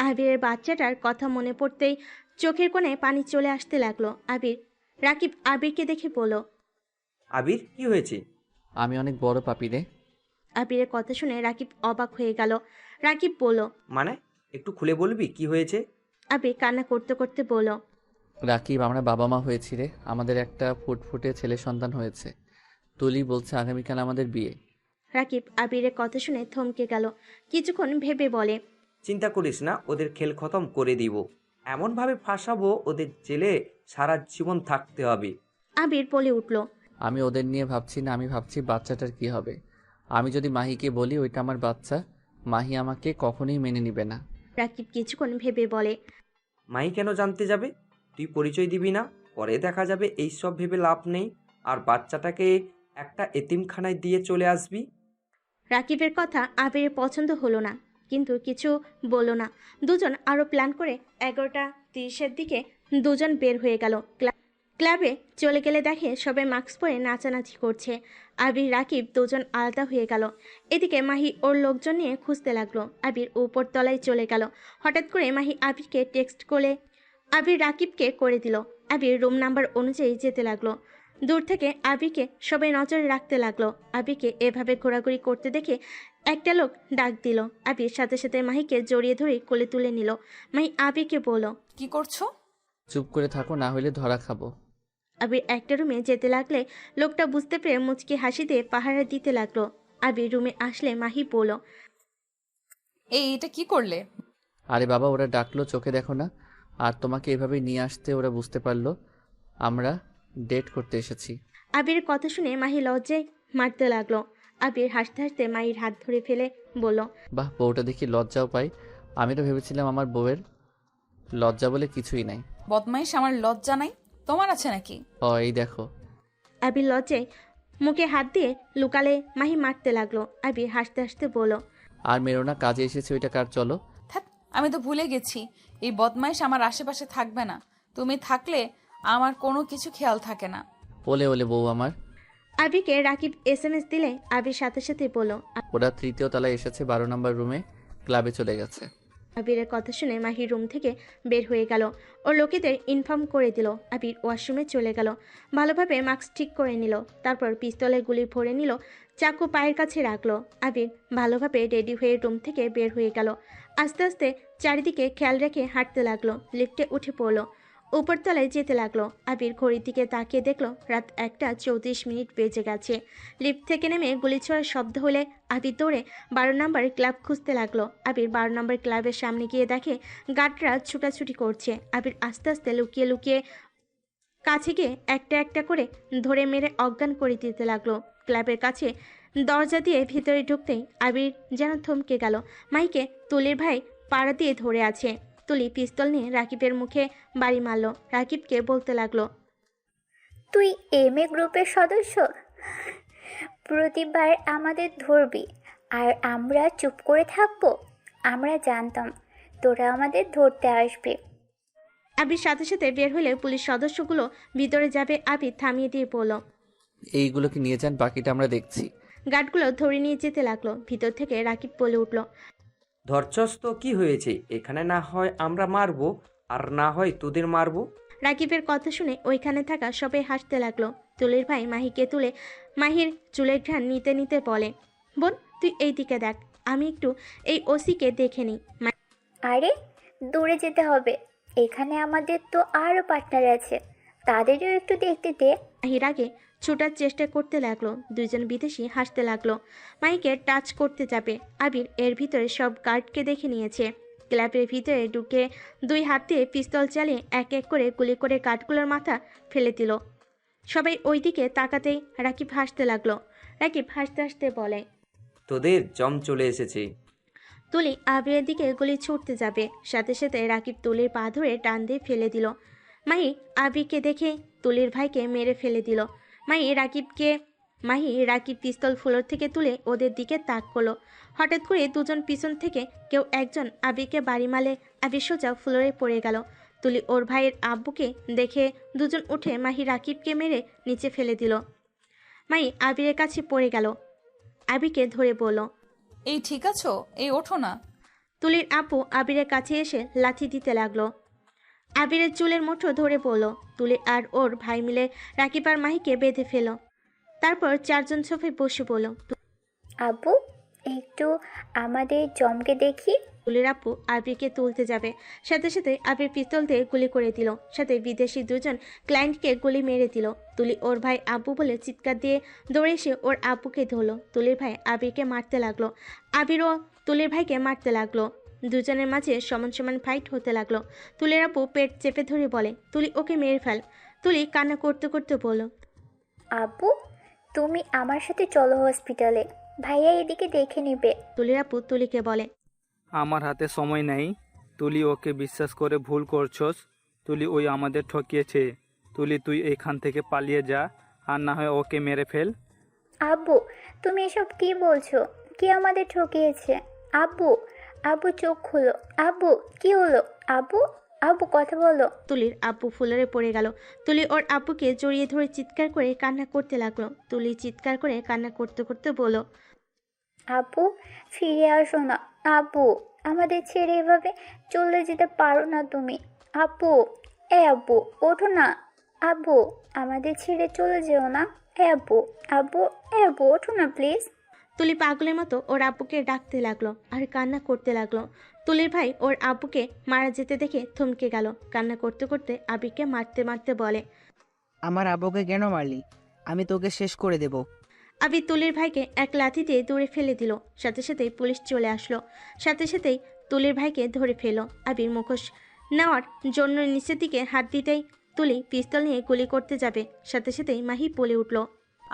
আবিরের বাচ্চাটার কথা মনে পড়তেই চোখের কোণে পানি চলে আসতে লাগলো। রাকিব আবিরকে দেখে বলল, আবির কি হয়েছে? আমি অনেক বড় পাপি রে। আবিরের কথা শুনে রাকিব অবাক হয়ে গেল। রাকিব বলল, মানে একটু খুলে বলবি কি হয়েছে? আবির কান্না করতে করতে বলল, রাকিব, আমরা বাবা মা হয়েছি রে। আমাদের একটা ফুটফুটে ছেলে সন্তান হয়েছে। তুলি বলছে আগামীকাল আমাদের বিয়ে। রাকিব আবিরের কথা শুনে থমকে গেল। কিছুক্ষণ ভেবে বলে, চিন্তা করিস না, ওদের খেল খতম করে দিব। এমনভাবে ফাঁসাবো ওদের জেলে সারা জীবন থাকতে হবে। আবির বলে উঠল। আমি ওদের নিয়ে ভাবছি না, আমি ভাবছি বাচ্চাটার কি হবে। আমি যদি মাহিকে বলি ওইটা আমার বাচ্চা, মাহি আমাকে কখনোই মেনে নিবে না। রাকিব কিছুক্ষণ ভেবে বলে। মাই কেন জানতে যাবে? তুই পরিচয় দিবি না, পরে দেখা যাবে এইসব ভেবে লাভ নেই, আর বাচ্চাটাকে একটা এতিমখানায় দিয়ে চলে আসবি। রাকিবের কথা আবিরের পছন্দ হলো না, কিন্তু কিছু বলল না। দুজন আরও প্ল্যান করে 11:30 দিকে দুজন বের হয়ে গেল। ক্লাবে চলে গেলে দেখে সবাই মাস্ক পরে নাচানাচি করছে। আবির রাকিব দুজন আলাদা হয়ে গেল। এদিকে মাহি ওর লোকজন নিয়ে খুঁজতে লাগলো। আবির উপর তলায় চলে গেল। হঠাৎ করে মাহি আবিরকে টেক্সট করে আবির রাকিবকে করে দিল। আবির রুম নাম্বার অনুযায়ী যেতে লাগলো। দূর থেকে আবিরকে সবাই নজরে রাখতে লাগলো। আবিরকে এভাবে ঘোরাঘুরি করতে দেখে একটা লোক ডাক দিল। আবির সাথে সাথে মাহিকে জড়িয়ে ধরে কোলে তুলে নিল। মাহি আবিরকে বলল। কি করছো? চুপ করে থাকো, না হলে ধরা খাবো। আবির একটা রুমে যেতে লাগলে লোকটা বুঝতে পেরে মুচকি হাসি দিয়ে পাহারা দিতে লাগলো। আবির রুমে আসলে মাহি বলল। এটা কি করলে? আরে বাবা, ওরা ডাকলো, চোখে দেখো না? আর তোমাকে এভাবে নিয়ে আসতে ওরা বুঝতে পারলো আমরা ডেট করতে এসেছি। আবিরের কথা শুনে মাহি লজ্জায় মারতে লাগলো। আবির হাসতে হাসতে মাহির হাত ধরে ফেলে বলল। বাহ, বউটা দেখি লজ্জাও পাই। আমি তো ভেবেছিলাম আমার বউয়ের লজ্জা বলে কিছুই নাই। বদমাইশ, আমার লজ্জা নাই, তোমার আছে নাকি? এই দেখো। আবির লজ্জায় মুখে হাত দিয়ে লুকালে মাহি মারতে লাগলো। আবির হাসতে হাসতে বলল। আর মেরো না, কাজে এসেছে ওইটা কার, চলো। ধ্যাৎ, আমি তো ভুলে গেছি এই বদমাইশ আমার আশেপাশে থাকবে না। তুমি থাকলে আমার কোনো কিছু খেয়াল থাকে না। ওলে ওলে বউ আমার। আবিরকে রাকিব SMS দিলে আবির সাথে সাথে বলল। ওরা 3য় তলায় এসেছে, 12 নম্বর রুমে, ক্লাবে চলে গেছে। আবিরের কথা শুনে মাহি রুম থেকে বের হয়ে গেল। ওর লোকেদের ইনফর্ম করে দিল। আবির ওয়াশরুমে চলে গেল। ভালোভাবে মাস্ক ঠিক করে নিল। তারপর পিস্তলে গুলি ভরে নিল, চাকু পায়ের কাছে রাখলো। আবির ভালোভাবে রেডি হয়ে রুম থেকে বের হয়ে গেল। আস্তে আস্তে চারিদিকে খেয়াল রেখে হাঁটতে লাগলো। লিফটে উঠে পড়লো। উপরতলায় যেতে লাগলো। আবির ঘড়ির দিকে তাকিয়ে দেখলো রাত 1:34 বেজে গেছে। লিফট থেকে নেমে গুলি ছোড়ার শব্দ হলে আবির দৌড়ে 12 নম্বর ক্লাব খুঁজতে লাগলো। আবির 12 নম্বর ক্লাবের সামনে গিয়ে দেখে গার্ডরা ছুটাছুটি করছে। আবির আস্তে আস্তে লুকিয়ে লুকিয়ে কাছে গিয়ে একটা একটা করে ধরে মেরে অজ্ঞান করে দিতে লাগলো। ক্লাবের কাছে দরজা দিয়ে ভিতরে ঢুকতেই আবির যেন থমকে গেল। মাইকে তুলির ভাই পাড়া দিয়ে ধরে আছে। তুলি পিস্তল নিয়ে রাকিবের মুখে বাড়ি মারল। রাকিবকে বলতে লাগলো। তুই MA গ্রুপের সদস্য? প্রতিবার আমাদের ধরবি আর আমরা চুপ করে থাকবো? আমরা জানতাম তোরা আমাদের ধরতে আসবে। আবির সাথে সাথে বের হলে পুলিশ সদস্যগুলো ভিতরে যাবে। আবির থামিয়ে দিয়ে বলল। এইগুলোকে নিয়ে যান, বাকিটা আমরা দেখছি। গার্ডগুলো ধরে নিয়ে যেতে লাগলো। ভিতর থেকে রাকিব বলে উঠল। ধরছস তো কি হয়েছে? এখানে না হয় আমরা মারবো, আর না হয় তোদের মারবো। রাকিবের কথা শুনে ওইখানে থাকা সবাই হাসতে লাগলো। তুলির ভাই মাহিকে তুলে মাহির চুলের ঘ্রাণ নিতে নিতে বলে। বোন, তুই এই দিকে দেখ, আমি একটু এই ওসিকে দেখে নিই। আরে দূরে যেতে হবে, এখানে আমাদের তো আরও পার্টনার আছে, তাদেরও একটু দেখতে দে। মাহির আগে ছোটার চেষ্টা করতে লাগলো। দুইজন বিদেশি হাসতে লাগলো। মাহিকে টাচ করতে যাবে। আবির এর ভিতরে সব গার্ডকে দেখে নিয়েছে। ক্লাবের ভিতরে ঢুকে 2 হাত দিয়ে পিস্তল চালিয়ে এক এক করে গুলি করে গার্ডগুলোর মাথা ফেলে দিল। সবাই ওই দিকে তাকাতেই রাকিব হাসতে লাগলো। রাকিব হাসতে হাসতে বলে। তোদের জম চলে এসেছে। তুলি আবিরের দিকে গুলি ছুটতে যাবে, সাথে সাথে রাকিব তুলির পা ধরে টান দিয়ে ফেলে দিল। মাহি আবিরকে দেখে তুলির ভাইকে মেরে ফেলে দিল। মাহি রাকিব পিস্তল ফ্লোর থেকে তুলে ওদের দিকে তাক করলো। হঠাৎ করে দুজন পিছন থেকে কেউ একজন আবিরকে বাড়ি মারলে আবির সোজা ফ্লোরে পড়ে গেল। তুলি ওর ভাইয়ের আব্বুকে দেখে দুজন উঠে মাহি রাকিবকে মেরে নিচে ফেলে দিল। মাহি আবিরের কাছে পড়ে গেল। আবিরকে ধরে বলল। এই ঠিক আছো? এই ওঠো না। তুলির আব্বু আবিরের কাছে এসে লাথি দিতে লাগলো। আবিরের চুলের মুঠো ধরে পড়ল। তুলি আর ওর ভাই মিলে রাকিব আর মাহিকে বেঁধে ফেল। তারপর 4 জন সোফায় বসে পড়ল। আব্বু, একটু আমাদের জমকে দেখি। তুলির আব্বু আবিরকে তুলতে যাবে, সাথে সাথে আবির পিস্তল দিয়ে গুলি করে দিল। সাথে বিদেশি 2 জন ক্লায়েন্টকে গুলি মেরে দিল। তুলি ওর ভাই আব্বু বলে চিৎকার দিয়ে দৌড়ে এসে ওর আব্বুকে ধরলো। তুলির ভাই আবিরকে মারতে লাগলো। আবিরও তুলির ভাইকে মারতে লাগলো। দুজনের মাঝে সমান সমান ফাইট হতে লাগলো। তুলির আপু পেট চেপে ধরে বলে, তুলি ওকে মেরে ফেল। তুলি কান্না করতে করতে বলল, আব্বু, তুমি আমার সাথে চলো হসপিটালে, ভাইয়া এদিকে দেখে নেবে। তুলির আপু তুলিকে বলে, আমার হাতে সময় নেই। তুলি ওকে বিশ্বাস করে ভুল করছস। তুলি ওই আমাদের ঠকিয়েছে। তুলি তুই এখান থেকে পালিয়ে যা, আর না হয় ওকে মেরে ফেল। আব্বু, তুমি এসব কি বলছো? কে আমাদের ঠকিয়েছে? আব্বু, আব্বু চোখ খুলো। আব্বু, কি হলো? আব্বু, আব্বু কথা বলো। তুলির আব্বু ফুলরে পড়ে গেল। তুলি ওর আব্বুকে জড়িয়ে ধরে চিৎকার করে কান্না করতে লাগলো। তুলি চিৎকার করে কান্না করতে করতে বলল, আব্বু, ফিরে আসো না। আব্বু, আমাদের ছেড়ে এভাবে চলে যেতে পারো না তুমি। আব্বু, আব্বু ওঠো না। আব্বু, আমাদের ছেড়ে চলে যেও না। আব্বু, আব্বু, আব্বু ওঠো না প্লিজ। তুলি পাগলের মতো ওর আব্বুকে ডাকতে লাগলো আর কান্না করতে লাগলো। তুলির ভাই ওর আব্বুকে মারা যেতে দেখে থমকে গেল। কান্না করতে করতে আবিরকে মারতে মারতে বলে, আমার আব্বুকে কেন মারলি? আমি তোকে শেষ করে দেব। আবির তুলির ভাইকে এক লাথি দিয়ে দূরে ফেলে দিল। সাথে সাথেই পুলিশ চলে আসলো। সাথে সাথেই তুলির ভাইকে ধরে ফেলো। আবির মুখোশ নেওয়ার জন্য নিচের দিকে হাত দিতেই তুলি পিস্তল নিয়ে গুলি করতে যাবে। সাথে সাথেই মাহি বলে উঠল,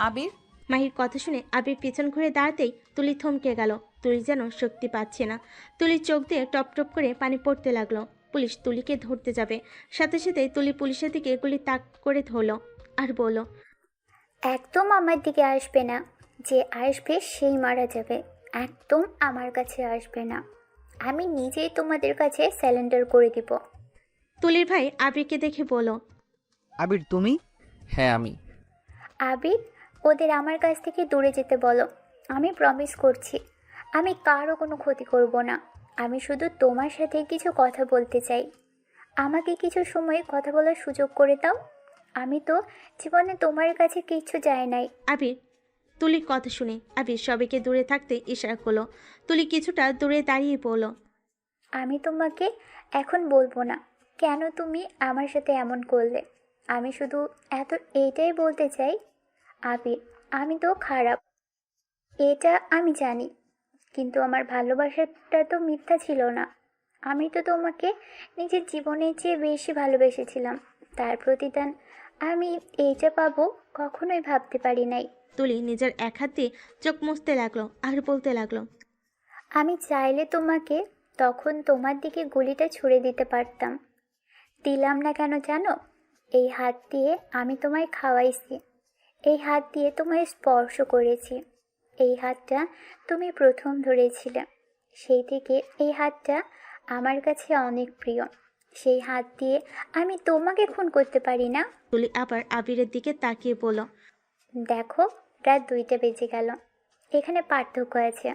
আবির। মাহির কথা শুনে আবির পিছন ঘুরে দাঁড়াতেই তুলি থমকে গেল। তুলি যেন শক্তি পাচ্ছে না। তুলির চোখ দিয়ে টপ টপ করে পানি পড়তে লাগলো। পুলিশ তুলিকে ধরতে যাবে। সাথে সাথেই তুলি পুলিশের দিকে গুলি তাক করে ধরলো আর বলল, একদম আমার দিকে আসবে না। যে আসবে সেই মারা যাবে। একদম আমার কাছে আসবে না। আমি নিজেই তোমাদের কাছে স্যালেন্ডার করে দিব। তুলির ভাই আবিরকে দেখে বলল, আবির তুমি? হ্যাঁ আমি। আবির, ওদের আমার কাছ থেকে দূরে যেতে বলো। আমি প্রমিস করছি, আমি কারও কোনো ক্ষতি করব না। আমি শুধু তোমার সাথে কিছু কথা বলতে চাই। আমাকে কিছু সময় কথা বলার সুযোগ করে দাও। আমি তো জীবনে তোমার কাছে কিছু চাই নাই। আবির তুলির কথা শুনে আবির সবাইকে দূরে থাকতে ইশারা করলো। তুলি কিছুটা দূরে দাঁড়িয়ে পড়ল, আমি তোমাকে এখন বলবো না কেন তুমি আমার সাথে এমন করলে। আমি শুধু এইটাই বলতে চাই, আবির, আমি তো খারাপ, এটা আমি জানি, কিন্তু আমার ভালোবাসাটা তো মিথ্যা ছিল না। আমি তো তোমাকে নিজের জীবনের চেয়ে বেশি ভালোবেসেছিলাম। তার প্রতিদান আমি এইটা পাবো কখনোই ভাবতে পারি নাই। তুলি নিজের এক হাত দিয়ে চোখ মুছতে লাগলো আর বলতে লাগলো, আমি চাইলে তোমাকে তখন তোমার দিকে গুলিটা ছুঁড়ে দিতে পারতাম। দিলাম না কেন জানো? এই হাত দিয়ে আমি তোমায় খাওয়াইছি, এই হাত দিয়ে তোমায় স্পর্শ করেছি। এই হাতটা তুমি প্রথম ধরেছিলে, সেই থেকে এই হাতটা আমার কাছে অনেক প্রিয়। সেই হাত দিয়ে আমি তোমাকে খুন করতে পারি না। তুলি আবার আবিরের দিকে তাকিয়ে বলল, দেখো, রাত 2টা বেজে গেল। এখানে পার্থক্য আছে।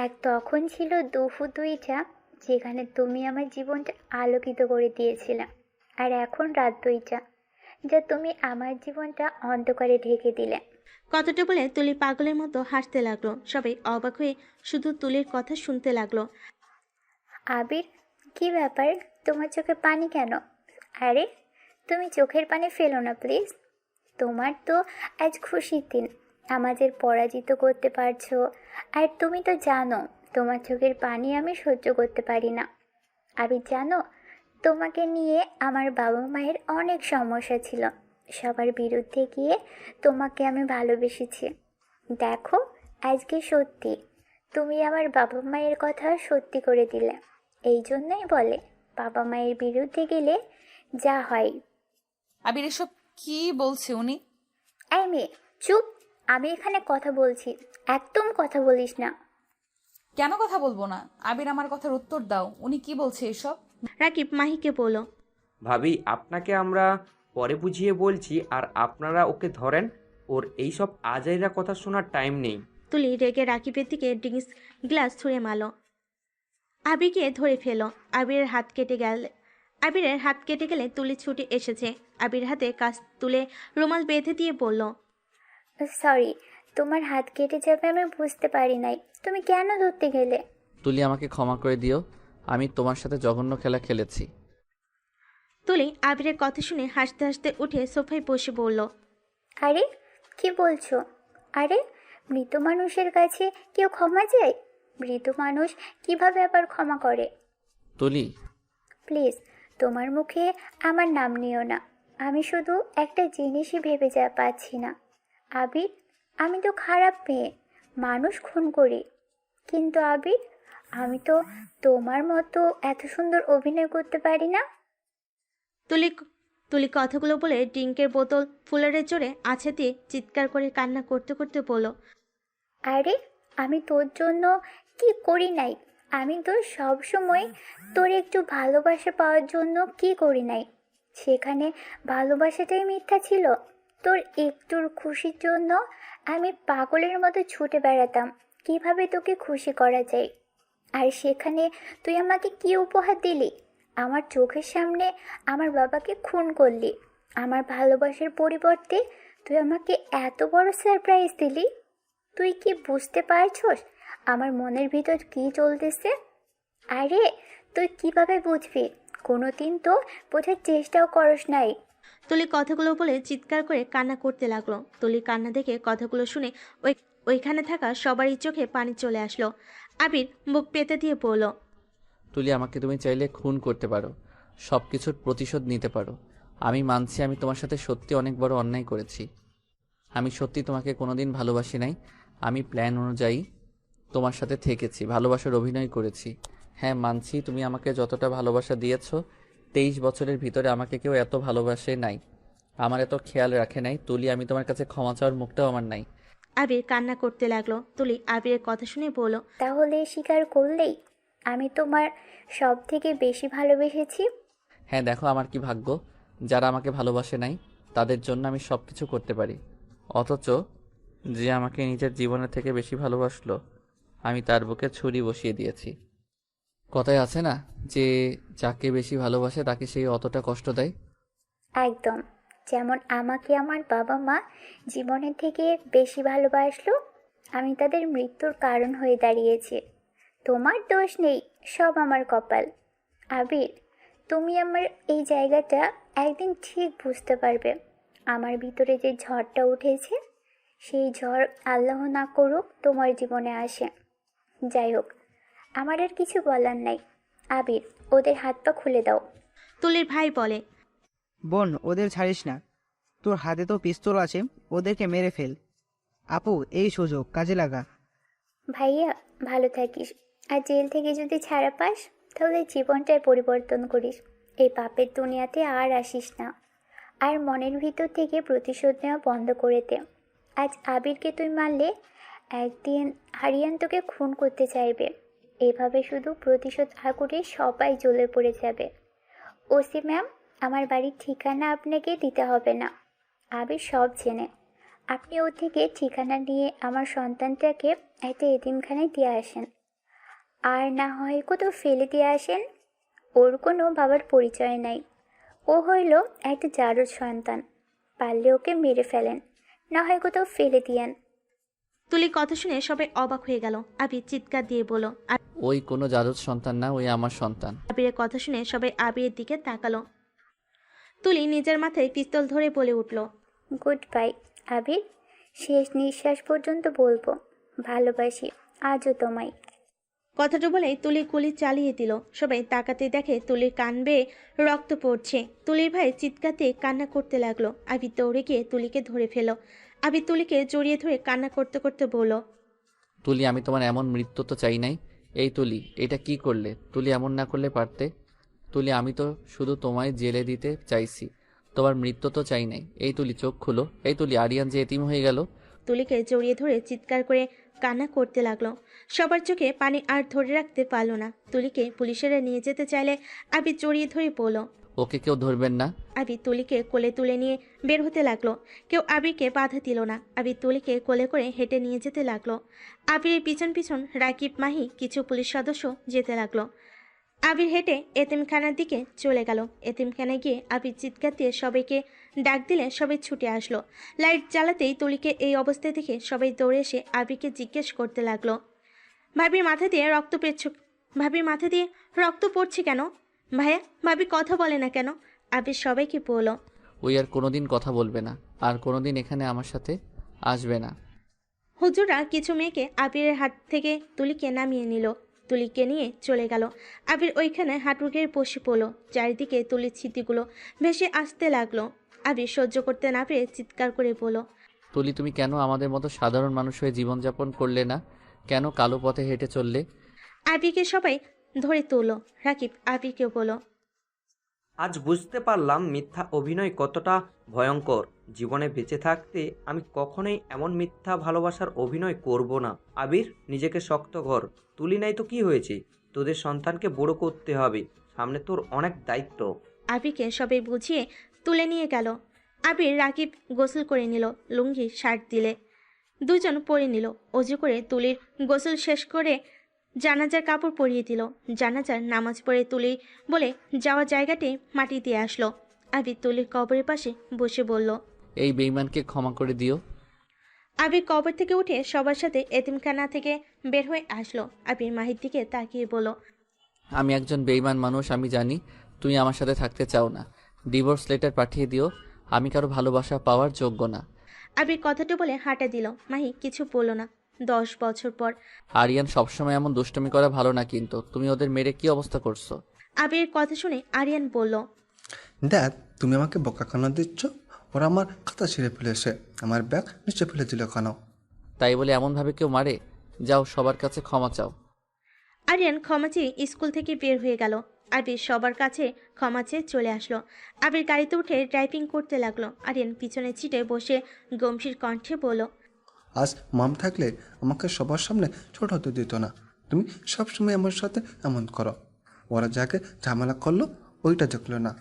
এক তখন ছিল দুপুর 2টা, যেখানে তুমি আমার জীবনটা আলোকিত করে দিয়েছিলে। আর এখন রাত 2টা, যা তুমি আমার জীবনটা অন্ধকারে ঢেকে দিলে। কথাটা বলে তুলি পাগলের মতো হাসতে লাগলো। সবাই অবাক হয়ে শুধু তুলির কথা শুনতে লাগলো। আবির, কি ব্যাপার? তোমার চোখে পানি কেন? আরে, তুমি চোখের পানি ফেলো না প্লিজ। তোমার তো আজ খুশির দিন, আমাদের পরাজিত করতে পারছো। আর তুমি তো জানো তোমার চোখের পানি আমি সহ্য করতে পারি না। আবির, জানো, তোমাকে নিয়ে আমার বাবা মায়ের অনেক সমস্যা ছিল। সবার বিরুদ্ধে গিয়ে তোমাকে আমি ভালোবেসেছি। দেখো, আজকে সত্যি তুমি আমার বাবা মায়ের কথা সত্যি করে দিলে। এই জন্যই বলে, বাবা মায়ের বিরুদ্ধে গেলে যা হয়। আবির এসব কি বলছে উনি? এই মেয়ে, চুপ! আমি এখানে কথা বলছি, একদম কথা বলিস না। কেন কথা বলবো না? আবির, আমার কথার উত্তর দাও। উনি কি বলছে এসব? রাকিব মাহিকে বলল, ভাবি, আপনাকে আমরা পরে বুঝিয়ে বলছি, আর আপনারা ওকে ধরেন। ওর এইসব আজাইরা কথা শোনার টাইম নেই। তুলি রেগে রাকিবের দিকে ড্রিঙ্কস গ্লাস ছুঁড়ে মারল। আবিরকে ধরে ফেলো। আবিরের হাত কেটে গেলে তুলি ছুটে এসেছে। আবির হাতে কাজ তুলে রুমাল বেঁধে দিয়ে বলল, সরি, তোমার হাত কেটে যাবে আমি বুঝতে পারি নাই। তুমি কেন ধরতে গেলে? তুলি আমাকে ক্ষমা করে দিও, আমি তোমার সাথে জঘন্য খেলা খেলেছি। তুলি আবিরের কথা শুনে হাসতে হাসতে উঠে সোফায় বসে বলল, আরে, কি বলছো? আরে, মৃত মানুষের কাছে কেউ ক্ষমা চায়? মৃত মানুষ কিভাবে আবার ক্ষমা করে? তুলি, প্লিজ তোমার মুখে আমার নাম নিও না। আমি শুধু একটা জিনিসই ভেবে যা পাচ্ছি না। আবির, আমি তো খারাপ মেয়ে, মানুষ খুন করি, কিন্তু আবির, আমি তো তোমার মতো এত সুন্দর অভিনয় করতে পারি না। তুলি তুলি কথাগুলো বলে ড্রিঙ্কের বোতল ফুলারে জোরে আছে দিয়ে চিৎকার করে কান্না করতে করতে বলল, আরে আমি তোর জন্য কি করি নাই? আমি তো সব সময় তোর একটু ভালোবাসা পাওয়ার জন্য কি করি নাই? সেখানে ভালোবাসাটাই মিথ্যা ছিল। তোর একটুর খুশির জন্য আমি পাগলের মতো ছুটে বেড়াতাম কিভাবে তোকে খুশি করা যায়। আর সেখানে তুই আমাকে কি উপহার দিলি? আমার চোখের সামনে আমার বাবাকে খুন করলি। আমার ভালোবাসার পরিবর্তে তুই আমাকে এত বড় সারপ্রাইজ দিলি। তুই কি বুঝতে পারছস আমার মনের ভিতর কি চলতেছে? আরে তুই কিভাবে বুঝবি? কোনোদিন তো বোঝার চেষ্টাও করস নাই। তুলি কথাগুলো বলে চিৎকার করে কান্না করতে লাগলো। তুলির কান্না দেখে কথাগুলো শুনে ওইখানে থাকা সবারই চোখে পানি চলে আসলো। আবির মুখ পেতে দিয়ে বলল, তুলি, আমাকে তুমি চাইলে খুন করতে পারো, সব কিছুর প্রতিশোধ নিতে পারো। আমি মানছি আমি তোমার সাথে সত্যি অনেক বড় অন্যায় করেছি। আমি সত্যি তোমাকে কোনোদিন ভালোবাসি নাই। আমি প্ল্যান অনুযায়ী তোমার সাথে থেকেছি, ভালোবাসার অভিনয় করেছি। হ্যাঁ, মানছি তুমি আমাকে যতটা ভালোবাসা দিয়েছো, 23 বছরের ভিতরে আমাকে কেউ এত ভালোবাসে নাই, আমার এত খেয়াল রাখে নাই। তুলি, আমি তোমার কাছে ক্ষমা চাওয়ার মুখটাও আমার নাই। আবির কান্না করতে লাগলো। তুলি আবিরের কথা শুনে বলল, তাহলে স্বীকার করলেই আমি তোমার সব থেকে বেশি ভালোবেসেছি। হ্যাঁ, দেখো আমার কি ভাগ্য, যারা আমাকে ভালোবাসে নাই তাদের জন্য আমি সব কিছু করতে পারি, অথচ যে আমাকে নিজের জীবনের থেকে বেশি ভালোবাসলো আমি তার বুকে ছুরি বসিয়ে দিয়েছি। কথায় আছে না যে যাকে বেশি ভালোবাসে তাকে সেই অতটা কষ্ট দেয়। একদম, যেমন আমাকে আমার বাবা মা জীবনের থেকে বেশি ভালোবাসলো, আমি তাদের মৃত্যুর কারণ হয়ে দাঁড়িয়েছি। তোমার দোষ নেই, সব আমার কপাল। আবির, তুমি আমার এই জায়গাটা একদিন ঠিক বুঝতে পারবে। আমার ভিতরে যে ঝড়টা উঠেছে, সেই ঝড় আল্লাহ না করুক তোমার জীবনে আসে। যাই হোক, আমার আর কিছু বলার নাই। আবির, ওদের হাত পা খুলে দাও। তুলির ভাই বলে, বোন, ওদের ছাড়িস না, তোর হাতে তো পিস্তল আছে, ওদেরকে মেরে ফেল। আপু, এই সুযোগ কাজে লাগা। ভাইয়া, ভালো থাকিস। আর জেল থেকে যদি ছাড়া পাস তাহলে জীবনটাই পরিবর্তন করিস। এই পাপের দুনিয়াতে আর আসিস না। আর মনের ভিতর থেকে প্রতিশোধ নেওয়া বন্ধ করে দে। আজ আবিরকে তুই মারলে একদিন হারিয়ান তোকে খুন করতে চাইবে। এভাবে শুধু প্রতিশোধ আগুনে সবাই জ্বলে পড়ে যাবে। ওসি ম্যাম, আমার বাড়ির ঠিকানা আপনাকে দিতে হবে না, আবির সব জেনে। আপনি ওর থেকে ঠিকানা নিয়ে আমার সন্তানটাকে একটা এতিমখানায় দিয়ে আসেন, আর না হয় কোথাও ফেলে দিয়ে আসেন। ওর কোনো বাবার পরিচয় নাই, ও হইল একটা জারজ সন্তান। পারলে ওকে মেরে ফেলেন, না হয় কোথাও ফেলে দিয়েন। তুলির কথা শুনে সবাই অবাক হয়ে গেল। আবির চিৎকার দিয়ে বলল, ওই কোনো জারজ সন্তান না, ওই আমার সন্তান। আবিরের কথা শুনে সবাই আবিরের দিকে তাকালো। তুলি নিজের মাথায় পিস্তল ধরে বলে উঠল, গুড বাই আবির, শেষ নিঃশ্বাস পর্যন্ত বলবো ভালোবাসি আজও তোমায়। কথাটা বলে তুলি গুলি চালিয়ে দিল। সবাই তাকাতে দেখে তুলির কান বেয়ে রক্ত পড়ছে। তুলির ভাই চিৎকারতে কান্না করতে লাগলো। আবির দৌড়ে গিয়ে তুলিকে ধরে ফেল। আবির তুলিকে জড়িয়ে ধরে কান্না করতে করতে বলল, তুলি, আমি তোমার এমন মৃত্যু তো চাই নাই। এই তুলি, এটা কি করলে? তুলি, এমন না করলে পারতে। তুলি, আমি তো শুধু তোমায় জেলে দিতে চাইছি, তোমার মৃত্যু তো চাই নাই। এই তুলি, চোখ খুলো। এই তুলি, আরিয়ান যে এতিম হয়ে গেল। তুলিকে জড়িয়ে ধরে চিৎকার করে কান্না করতে লাগলো। সবার চোখে পানি আর ধরে রাখতে পারল না। তুলিকে পুলিশেরা নিয়ে যেতে চাইলে আবির জড়িয়ে ধরে বলল, ওকে কেউ ধরবেন না। আবির তুলিকে কোলে তুলে নিয়ে বের হতে লাগলো। কেউ আবিরকে বাধা দিল না। আবির তুলিকে কোলে করে হেঁটে নিয়ে যেতে লাগলো। আবিরের পিছন পিছন রাকিব, মাহি, কিছু পুলিশ সদস্য যেতে লাগলো। আবির হেঁটে এতিমখানার দিকে চলে গেল। এতিমখানায় গিয়ে আবির চিৎকার দিয়ে সবাইকে ডাক দিলে সবাই ছুটে আসলো। লাইট জ্বালাতেই তুলিকে এই অবস্থায় দেখে সবাই দৌড়ে এসে আবিরকে জিজ্ঞেস করতে লাগলো, ভাবির মাথা দিয়ে রক্ত পড়ছে কেন? ভাইয়া, ভাবি কথা বলে না কেন? আবির সবাইকে বলল, ওই আর কোনোদিন কথা বলবে না, আর কোনোদিন এখানে আমার সাথে আসবে না। হুজুররা কিছু মেয়েকে আবিরের হাত থেকে তুলিকে নামিয়ে নিল। তুলিকে নিয়ে চলে গেল। আবির ওইখানে হাঁটুকে বসে পড়লো। চারিদিকে তুলির স্মৃতিগুলো ভেসে আসতে লাগলো। আবির সহ্য করতে না পেরে চিৎকার করে বলল, তুলি, তুমি কেন আমাদের মতো সাধারণ মানুষ হয়ে জীবনযাপন করলে না? কেন কালো পথে হেঁটে চললে? আবিরকে সবাই ধরে তুললো। রাকিব আবিরকে বলল, আজ বুঝতে পারলাম মিথ্যা অভিনয় কতটা ভয়ঙ্কর। জীবনে বেঁচে থাকতে আমি কখনোই এমন মিথ্যা ভালোবাসার অভিনয় করব না। আবির, নিজেকে শক্ত কর। তুলি নাই তো কি হয়েছে, তোদের সন্তানকে বড় করতে হবে, সামনে তোর অনেক দায়িত্ব। আবিরকে সবাই বুঝিয়ে তুলে নিয়ে গেল। আবির রাকিব গোসল করে নিল, লুঙ্গি শার্ট দিলে দুজন পরে নিল। অজু করে তুলির গোসল শেষ করে জানাজার কাপড় পরিয়ে দিল। জানাজার নামাজ পড়ে তুলি বলে যাওয়া জায়গাটি মাটি দিয়ে আসলো। আবির তুলির কবরের পাশে বসে বলল, এই বেঈমানকে ক্ষমা করে দিও। আবির কবর থেকে উঠে সবার সাথে এতিমখানা থেকে বের হয়ে আসলো। আবির মাহির দিকে তাকিয়ে বলল, আমি একজন বেঈমান মানুষ, আমি জানি তুমি আমার সাথে থাকতে চাও না। ডিভোর্স লেটার পাঠিয়ে দিও, আমি কারো ভালোবাসা পাওয়ার যোগ্য না। আবির কথাটা বলে হাঁটা দিল। মাহি কিছু বলল না। 10 বছর পর আরিয়ান, সবসময় এমন দুষ্টুমি করা ভালো না, কিন্তু তুমি ওদের মেরে কি অবস্থা করছো? আবির কথা শুনে আরিয়ান বলল, ড্যাড, তুমি আমাকে বোকা কেন দিচ্ছ? ওরা আমার খাতা ছিঁড়ে ফেলেছে, আমার ব্যাগ নিচে ফেলে দিল কেন? তাই বলে এমনভাবে কেউ মারে? যাও, সবার কাছে ক্ষমা চাও। আরিয়ান ক্ষমা চেয়ে স্কুল থেকে বের হয়ে গেল। আবির সবার কাছে ক্ষমা চেয়ে চলে আসলো। আবির গাড়িতে উঠে ড্রাইভিং করতে লাগলো। আরিয়ান পিছনে সিটে বসে গম্ভীর কণ্ঠে বলল, আজ মাম থাকলে আমাকে সবার সামনে ছোট হতে দিত না। তুমি সবসময় আমার সাথে এমন করো। ওরা যাকে ঝামেলা করলো ওইটা দেখলো না।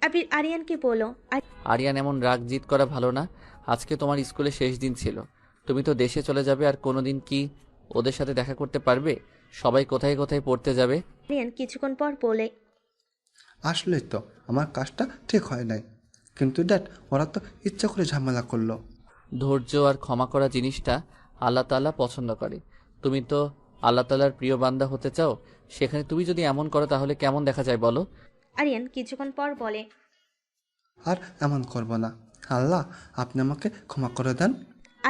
আবির আরিয়ানকে বলল, আরিয়ান, এমন রাগ জিত করা ভালো না। আজকে তোমার স্কুলে শেষ দিন ছিল, তুমি তো দেশে চলে যাবে, আর কোনোদিন কি ওদের সাথে দেখা করতে পারবে? সবাই কোথায় কোথায় পড়তে যাবে। আরিয়ান কিছুক্ষণ পর বলে, আসলেই তো আমার কাজটা ঠিক হয় নাই, কিন্তু ড্যাড ওরা তো ইচ্ছা করে ঝামেলা করলো। ধৈর্য আর ক্ষমা করা জিনিসটা আল্লাহ তাআলা পছন্দ করে। তুমি তো আল্লাহ তাআলার প্রিয় বান্দা হতে চাও, সেখানে তুমি যদি এমন করো তাহলে কেমন দেখা যায় বলো? আরিয়ান কিছুক্ষণ পর বলে, আর এমন করব না। আল্লাহ, আপনি আমাকে ক্ষমা করে দেন।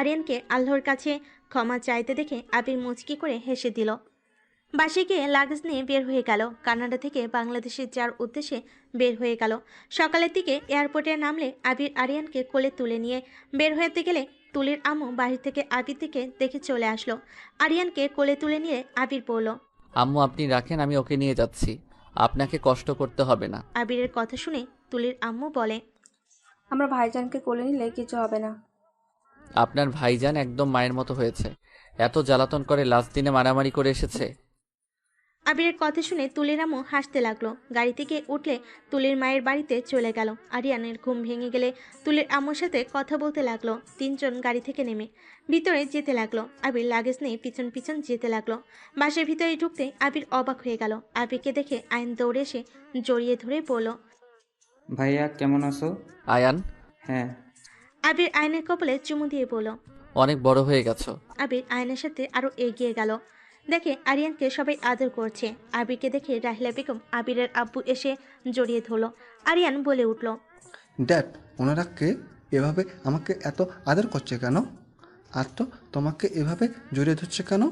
আরিয়ানকে আল্লাহর কাছে ক্ষমা চাইতে দেখে আবির মুচকি করে হেসে দিল। বাসে গিয়ে লাগেজ নিয়ে বের হয়ে গেল। কানাডা থেকে বাংলাদেশে যাওয়ার উদ্দেশ্যে বের হয়ে গেল। সকালের দিকে এয়ারপোর্টে নামলে আবির আরিয়ানকে কোলে তুলে নিয়ে বের হতে গেলে তুলির আম্মু বাড়ি থেকে আবির দিকে দেখে চলে আসলো। আরিয়ানকে কোলে তুলে নিয়ে আবির বলল, আম্মু, আপনি রাখেন, আমি ওকে নিয়ে যাচ্ছি, আপনাকে কষ্ট করতে হবে না। আবিরের কথা শুনে তুলির আম্মু বলে, আমরা ভাইজানকে কোলে নিলে কিছু হবে না। আপনার ভাইজান একদম মায়ের মতো হয়েছে, এত জ্বালাতন করে লাস্ট দিনে মারামারি করে এসেছে। আবিরের কথা শুনে তুলির আম্মু হাসতে লাগলো। গাড়ি থেকে উঠলে তুলির মায়ের বাড়িতে চলে গেল। আরিয়ানের ঘুম ভেঙে গেলে তুলির আম্মুর সাথে কথা বলতে লাগলো। তিনজন গাড়ি থেকে নেমে ভিতরে যেতে লাগলো। আবির লাগেজ নিয়ে পিছন পিছন যেতে লাগলো। বাসের ভিতরে ঢুকতে আবির অবাক হয়ে গেল। আবিরকে দেখে আয়ন দৌড়ে এসে জড়িয়ে ধরে বলল, ভাইয়া কেমন আছো? আয়ান, হ্যাঁ। আবির আয়নের কপালে চুমু দিয়ে বলল, অনেক বড় হয়ে গেছো। আবির আয়নের সাথে আরো এগিয়ে গেল। দেখে আরিয়ানকে সবাই আদর করছে। আবিরকে দেখে রাহিলা বেগম আবিরের আব্বু এসে জড়িয়ে ধরল। আরিয়ান বলে উঠল, ড্যাড, ওনারা কে? এভাবে আমাকে এত আদর করছে কেন? আর তো তোমাকে এভাবে জড়িয়ে ধরছে কেন?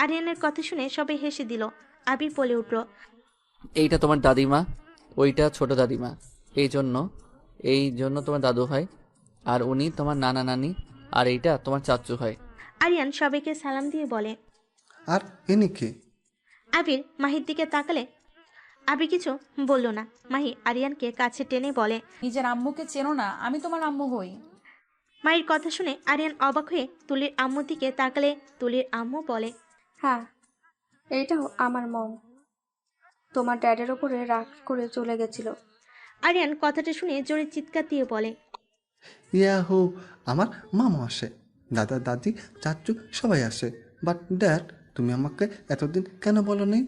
আরিয়ানের কথা শুনে সবাই হেসে দিল। আবির বলে উঠল, এইটা তোমার দাদিমা, ওইটা ছোট দাদিমা, এই জন্য তোমার দাদু হয়, আর উনি তোমার নানা নানি, আর এইটা তোমার চাচু হয়। আরিয়ান সবাইকে সালাম দিয়ে বলে, আর ইনি কে? আবির মাহির দিকে তাকালে আবির কিছু বলল না। মাহি আরিয়ানকে কাছে টেনে বলে, নিজের আম্মুকে চেনো না? আমি তোমার আম্মু হই। মাহির কথা শুনে আরিয়ান অবাক হয়ে তুলির আম্মুর দিকে তাকালে তুলির আম্মু বলে, হ্যাঁ, এইটাও আমার মম। তোমার ড্যাডের ওপরে রাগ করে চলে গেছিল। আরিয়ান কথাটা শুনে জোরে চিৎকার দিয়ে বলে, ইয়াহু, আমার মামা আসে, দাদা দাদি চাচু সবাই আসে, বাট ড্যাড তুমি আমাকে এতদিন কেন বলো নি?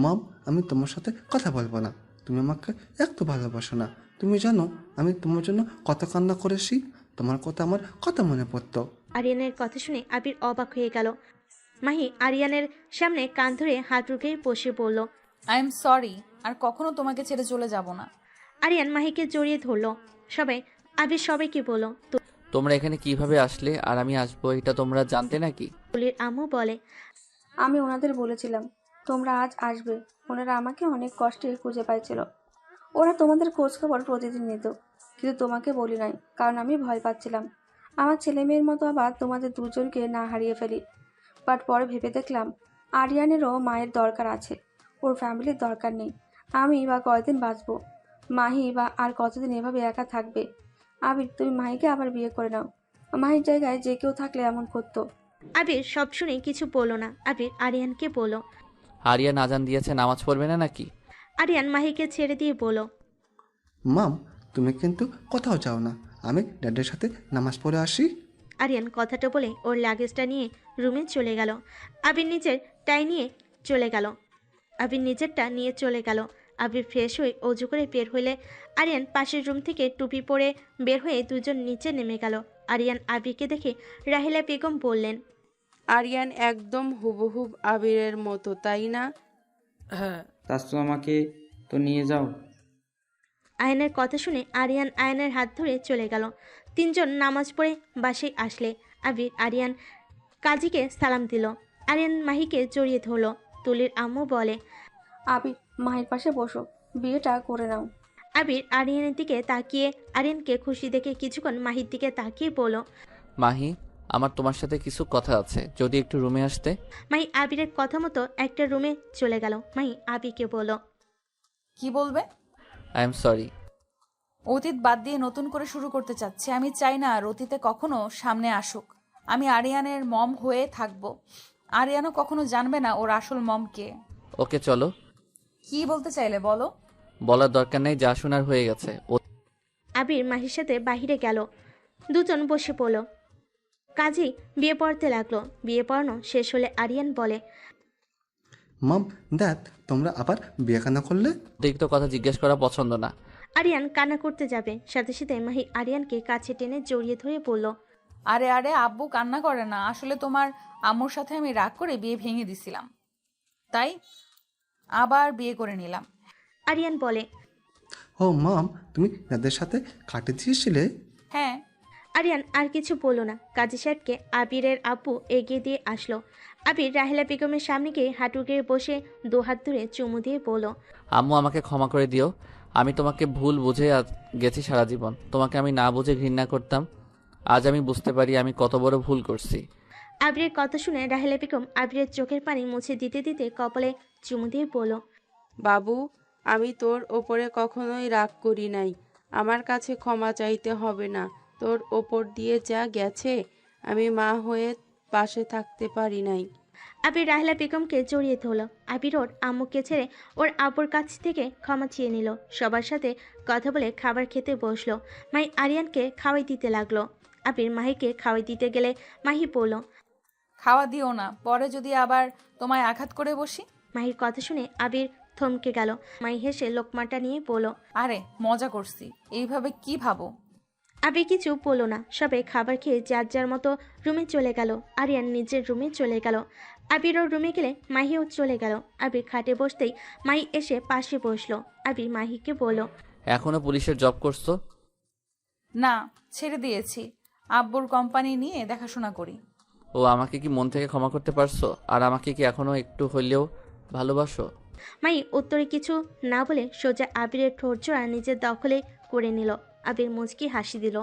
মম, আমি তোমার সাথে কথা বলবো না, তুমি আমাকে একটু ভালোবাসো না। তুমি জানো আমি তোমার জন্য কত কান্না করেছি, তোমার কথা আমার কত মনে পড়তো। আরিয়ানের কথা শুনে আবির অবাক হয়ে গেল। মাহি আরিয়ানের সামনে কান ধরে হাত রুখে বসে বলল, আই এম সরি, আর কখনো তোমাকে ছেড়ে চলে যাব না। আরিয়ান মাহিকে জড়িয়ে ধরল। আবির সবাইকে বলল, তোমরা এখানে কিভাবে আসলে আর আমি আসবো এটা তোমরা জানতে নাকি? তুলির আম্মু বলে। আমি ওনাদের বলেছিলাম তোমরা আজ আসবে। ওনারা আমাকে অনেক কষ্টে খুঁজে পাইছিল। ওরা তোমাদের খোঁজ খবর প্রতিদিন নিত, কিন্তু তোমাকে বলি নাই, কারণ আমি ভয় পাচ্ছিলাম আমার ছেলে মেয়ের মতো আবার তোমাদের দুজনকে না হারিয়ে ফেলি। বাট পরে ভেবে দেখলাম আরিয়ানেরও মায়ের দরকার আছে, ওর ফ্যামিলির দরকার নেই। আমি বা কয়দিন বাঁচবো, মাহি বা আর কতদিন এভাবে একা থাকবে। আবির, তুমি মাহিকে আবার বিয়ে করে নাও। মাহির জায়গায় যে কেউ থাকলে এমন করতো। আবির সব শুনে কিছু বলল না। আবির আরিয়ানকে বলল। আরিয়ান আজান দিয়েছে, নামাজ পড়বে না নাকি? আরিয়ান মাহিকে ছেড়ে দিয়ে বলল। মাম, তুমি কিন্তু কোথাও যাও না, আমি ড্যাডের সাথে নামাজ পড়ে আসি। আরিয়ান কথাটা বলে ওর লাগেজটা নিয়ে রুমে চলে গেল। আবির নিজেরটা নিয়ে চলে গেল। আবির ফ্রেশ হয়ে অজু করে বের হইলে আরিয়ান পাশের রুম থেকে টুপি পরে বের হয়ে দুজন নিচে নেমে গেল। আরিয়ান আবিরকে দেখে রাহিলা বেগম বললেন, আরিয়ান একদম হুবহুব আবিরের মতো, তাই না? হ্যাঁ। তাসু আমাকে তো নিয়ে যাও। আয়নের কথা শুনে আরিয়ান আয়নের হাত ধরে চলে গেল। তিনজন নামাজ পড়ে বাসায় আসলে আবির আরিয়ান কাজীকে সালাম দিল। আরিয়ান মাহিকে জড়িয়ে ধরল। তুলির আম্মু বলে, আবির, মাহির পাশে বসো, বিয়েটা করে নাও। আবির আরিয়ানের দিকে তাকিয়ে আরিয়ানকে খুশি দেখে কিছুক্ষণ মাহির দিকে তাকিয়ে বলল, মাহি, আমার তোমার সাথে কিছু কথা আছে, যদি একটু রুমে আসতে। মাহি আবিরের কথা মতো একটা রুমে চলে গেল। মাহি আবিরকে বলল, কি বলবে? I am sorry. অতীত বাদ দিয়ে নতুন করে শুরু করতে চাচ্ছি। আমি চাই না আর অতীতে কখনো সামনে আসুক। আমি আরিয়ানের মম হয়ে থাকবো। আরিয়ানও কখনো জানবে না ওর আসল মম কে। ওকে চলো। কি বলতে চাইলে বলো। বলার দরকার নেই, যা শোনার হয়ে গেছে। আবির মাহির সাথে বাহিরে গেল। দুজন বসে পড়ল। কাজী বিয়ে পড়তে লাগলো। বিয়ে পড়ানো শেষ হলে আরিয়ান বলে, মাম, দ্যাট তোমরা আবার বিয়ে কেন করলে? অতিরিক্ত কথা জিজ্ঞেস করা পছন্দ না। আরিয়ান কান্না করতে যাবে, সাথে সাথে মাহি আরিয়ানকে কাছে টেনে জড়িয়ে ধরে বলল, আরে আরে আব্বু কান্না করে না, আসলে তোমার আম্মুর সাথে আমি রাগ করে বিয়ে ভেঙে দিছিলাম, তাই আবার বিয়ে করে নিলাম। আরিয়ান বলে, ও মাম, তুমি দাদের সাথে কাটে দিয়েছিলে? হ্যাঁ। আরিয়ান আর কিছু বলল না। কাজী সাহেবকে আবিরের আব্বু এগিয়ে দিয়ে আসলো। আবির রাহিলা বেগমের সামনে গিয়ে হাঁটু গেড়ে বসে দুহাত ধরে চুমু দিয়ে বলল, আম্মু, আমাকে ক্ষমা করে দিও। আমি তোমাকে ভুল বুঝে গেছি সারা জীবন। তোমাকে আমি না বুঝে ঘৃণা করতাম। আজ আমি বুঝতে পারি আমি কত বড় ভুল করছি। আবিরের কথা শুনে রাহিলা বেগম আবিরের চোখের পানি মুছে দিতে দিতে কপালে চুমু দিয়ে বলল, বাবু, আমি তোর ওপরে কখনোই রাগ করি নাই। আমার কাছে ক্ষমা চাইতে হবে না। তোর ওপর দিয়ে যা গেছে, আমি মা হয়ে পাশে থাকতে পারি নাই। আবির রাহিলা বেগমকে জড়িয়ে ধরল। আবির ওর আম্মুকে ছেড়ে ওর আব্বুর কাছ থেকে ক্ষমা চেয়ে নিল। সবার সাথে কথা বলে খাবার খেতে বসলো। মাহি আরিয়ানকে খাওয়াই দিতে লাগলো। আবির মাহিকে খাওয়াই দিতে গেলে মাহি বলল, খাওয়া দিও না, পরে যদি আবার তোমায় আঘাত করে বসি। মাহির কথা শুনে আবির থমকে গেল। মাহি হেসে লোকমাটা নিয়ে বলল, আরে মজা করছি, এইভাবে কি ভাবো? আবির কিছু বলল না। সবাই খাবার খেয়ে যার যার মতো রুমে চলে গেল। আরিয়ান নিজের রুমে চলে গেল। আবির ওর রুমে গেলে মাহিও চলে গেল। আবির খাটে বসতেই মাহি এসে পাশে বসলো। আবির মাহিকে বলল, এখনো পুলিশের জব করছো? না, ছেড়ে দিয়েছি। আব্বুর কোম্পানি নিয়ে দেখাশোনা করি। ও, আমাকে কি মন থেকে ক্ষমা করতে পারছো? আর আমাকে কি এখনো একটু হইলেও ভালোবাসো? মাহি উত্তরে কিছু না বলে সোজা আবিরের ঠোঁট জোড়া নিজের দখলে করে নিল। আবির মুচকি হাসি দিল।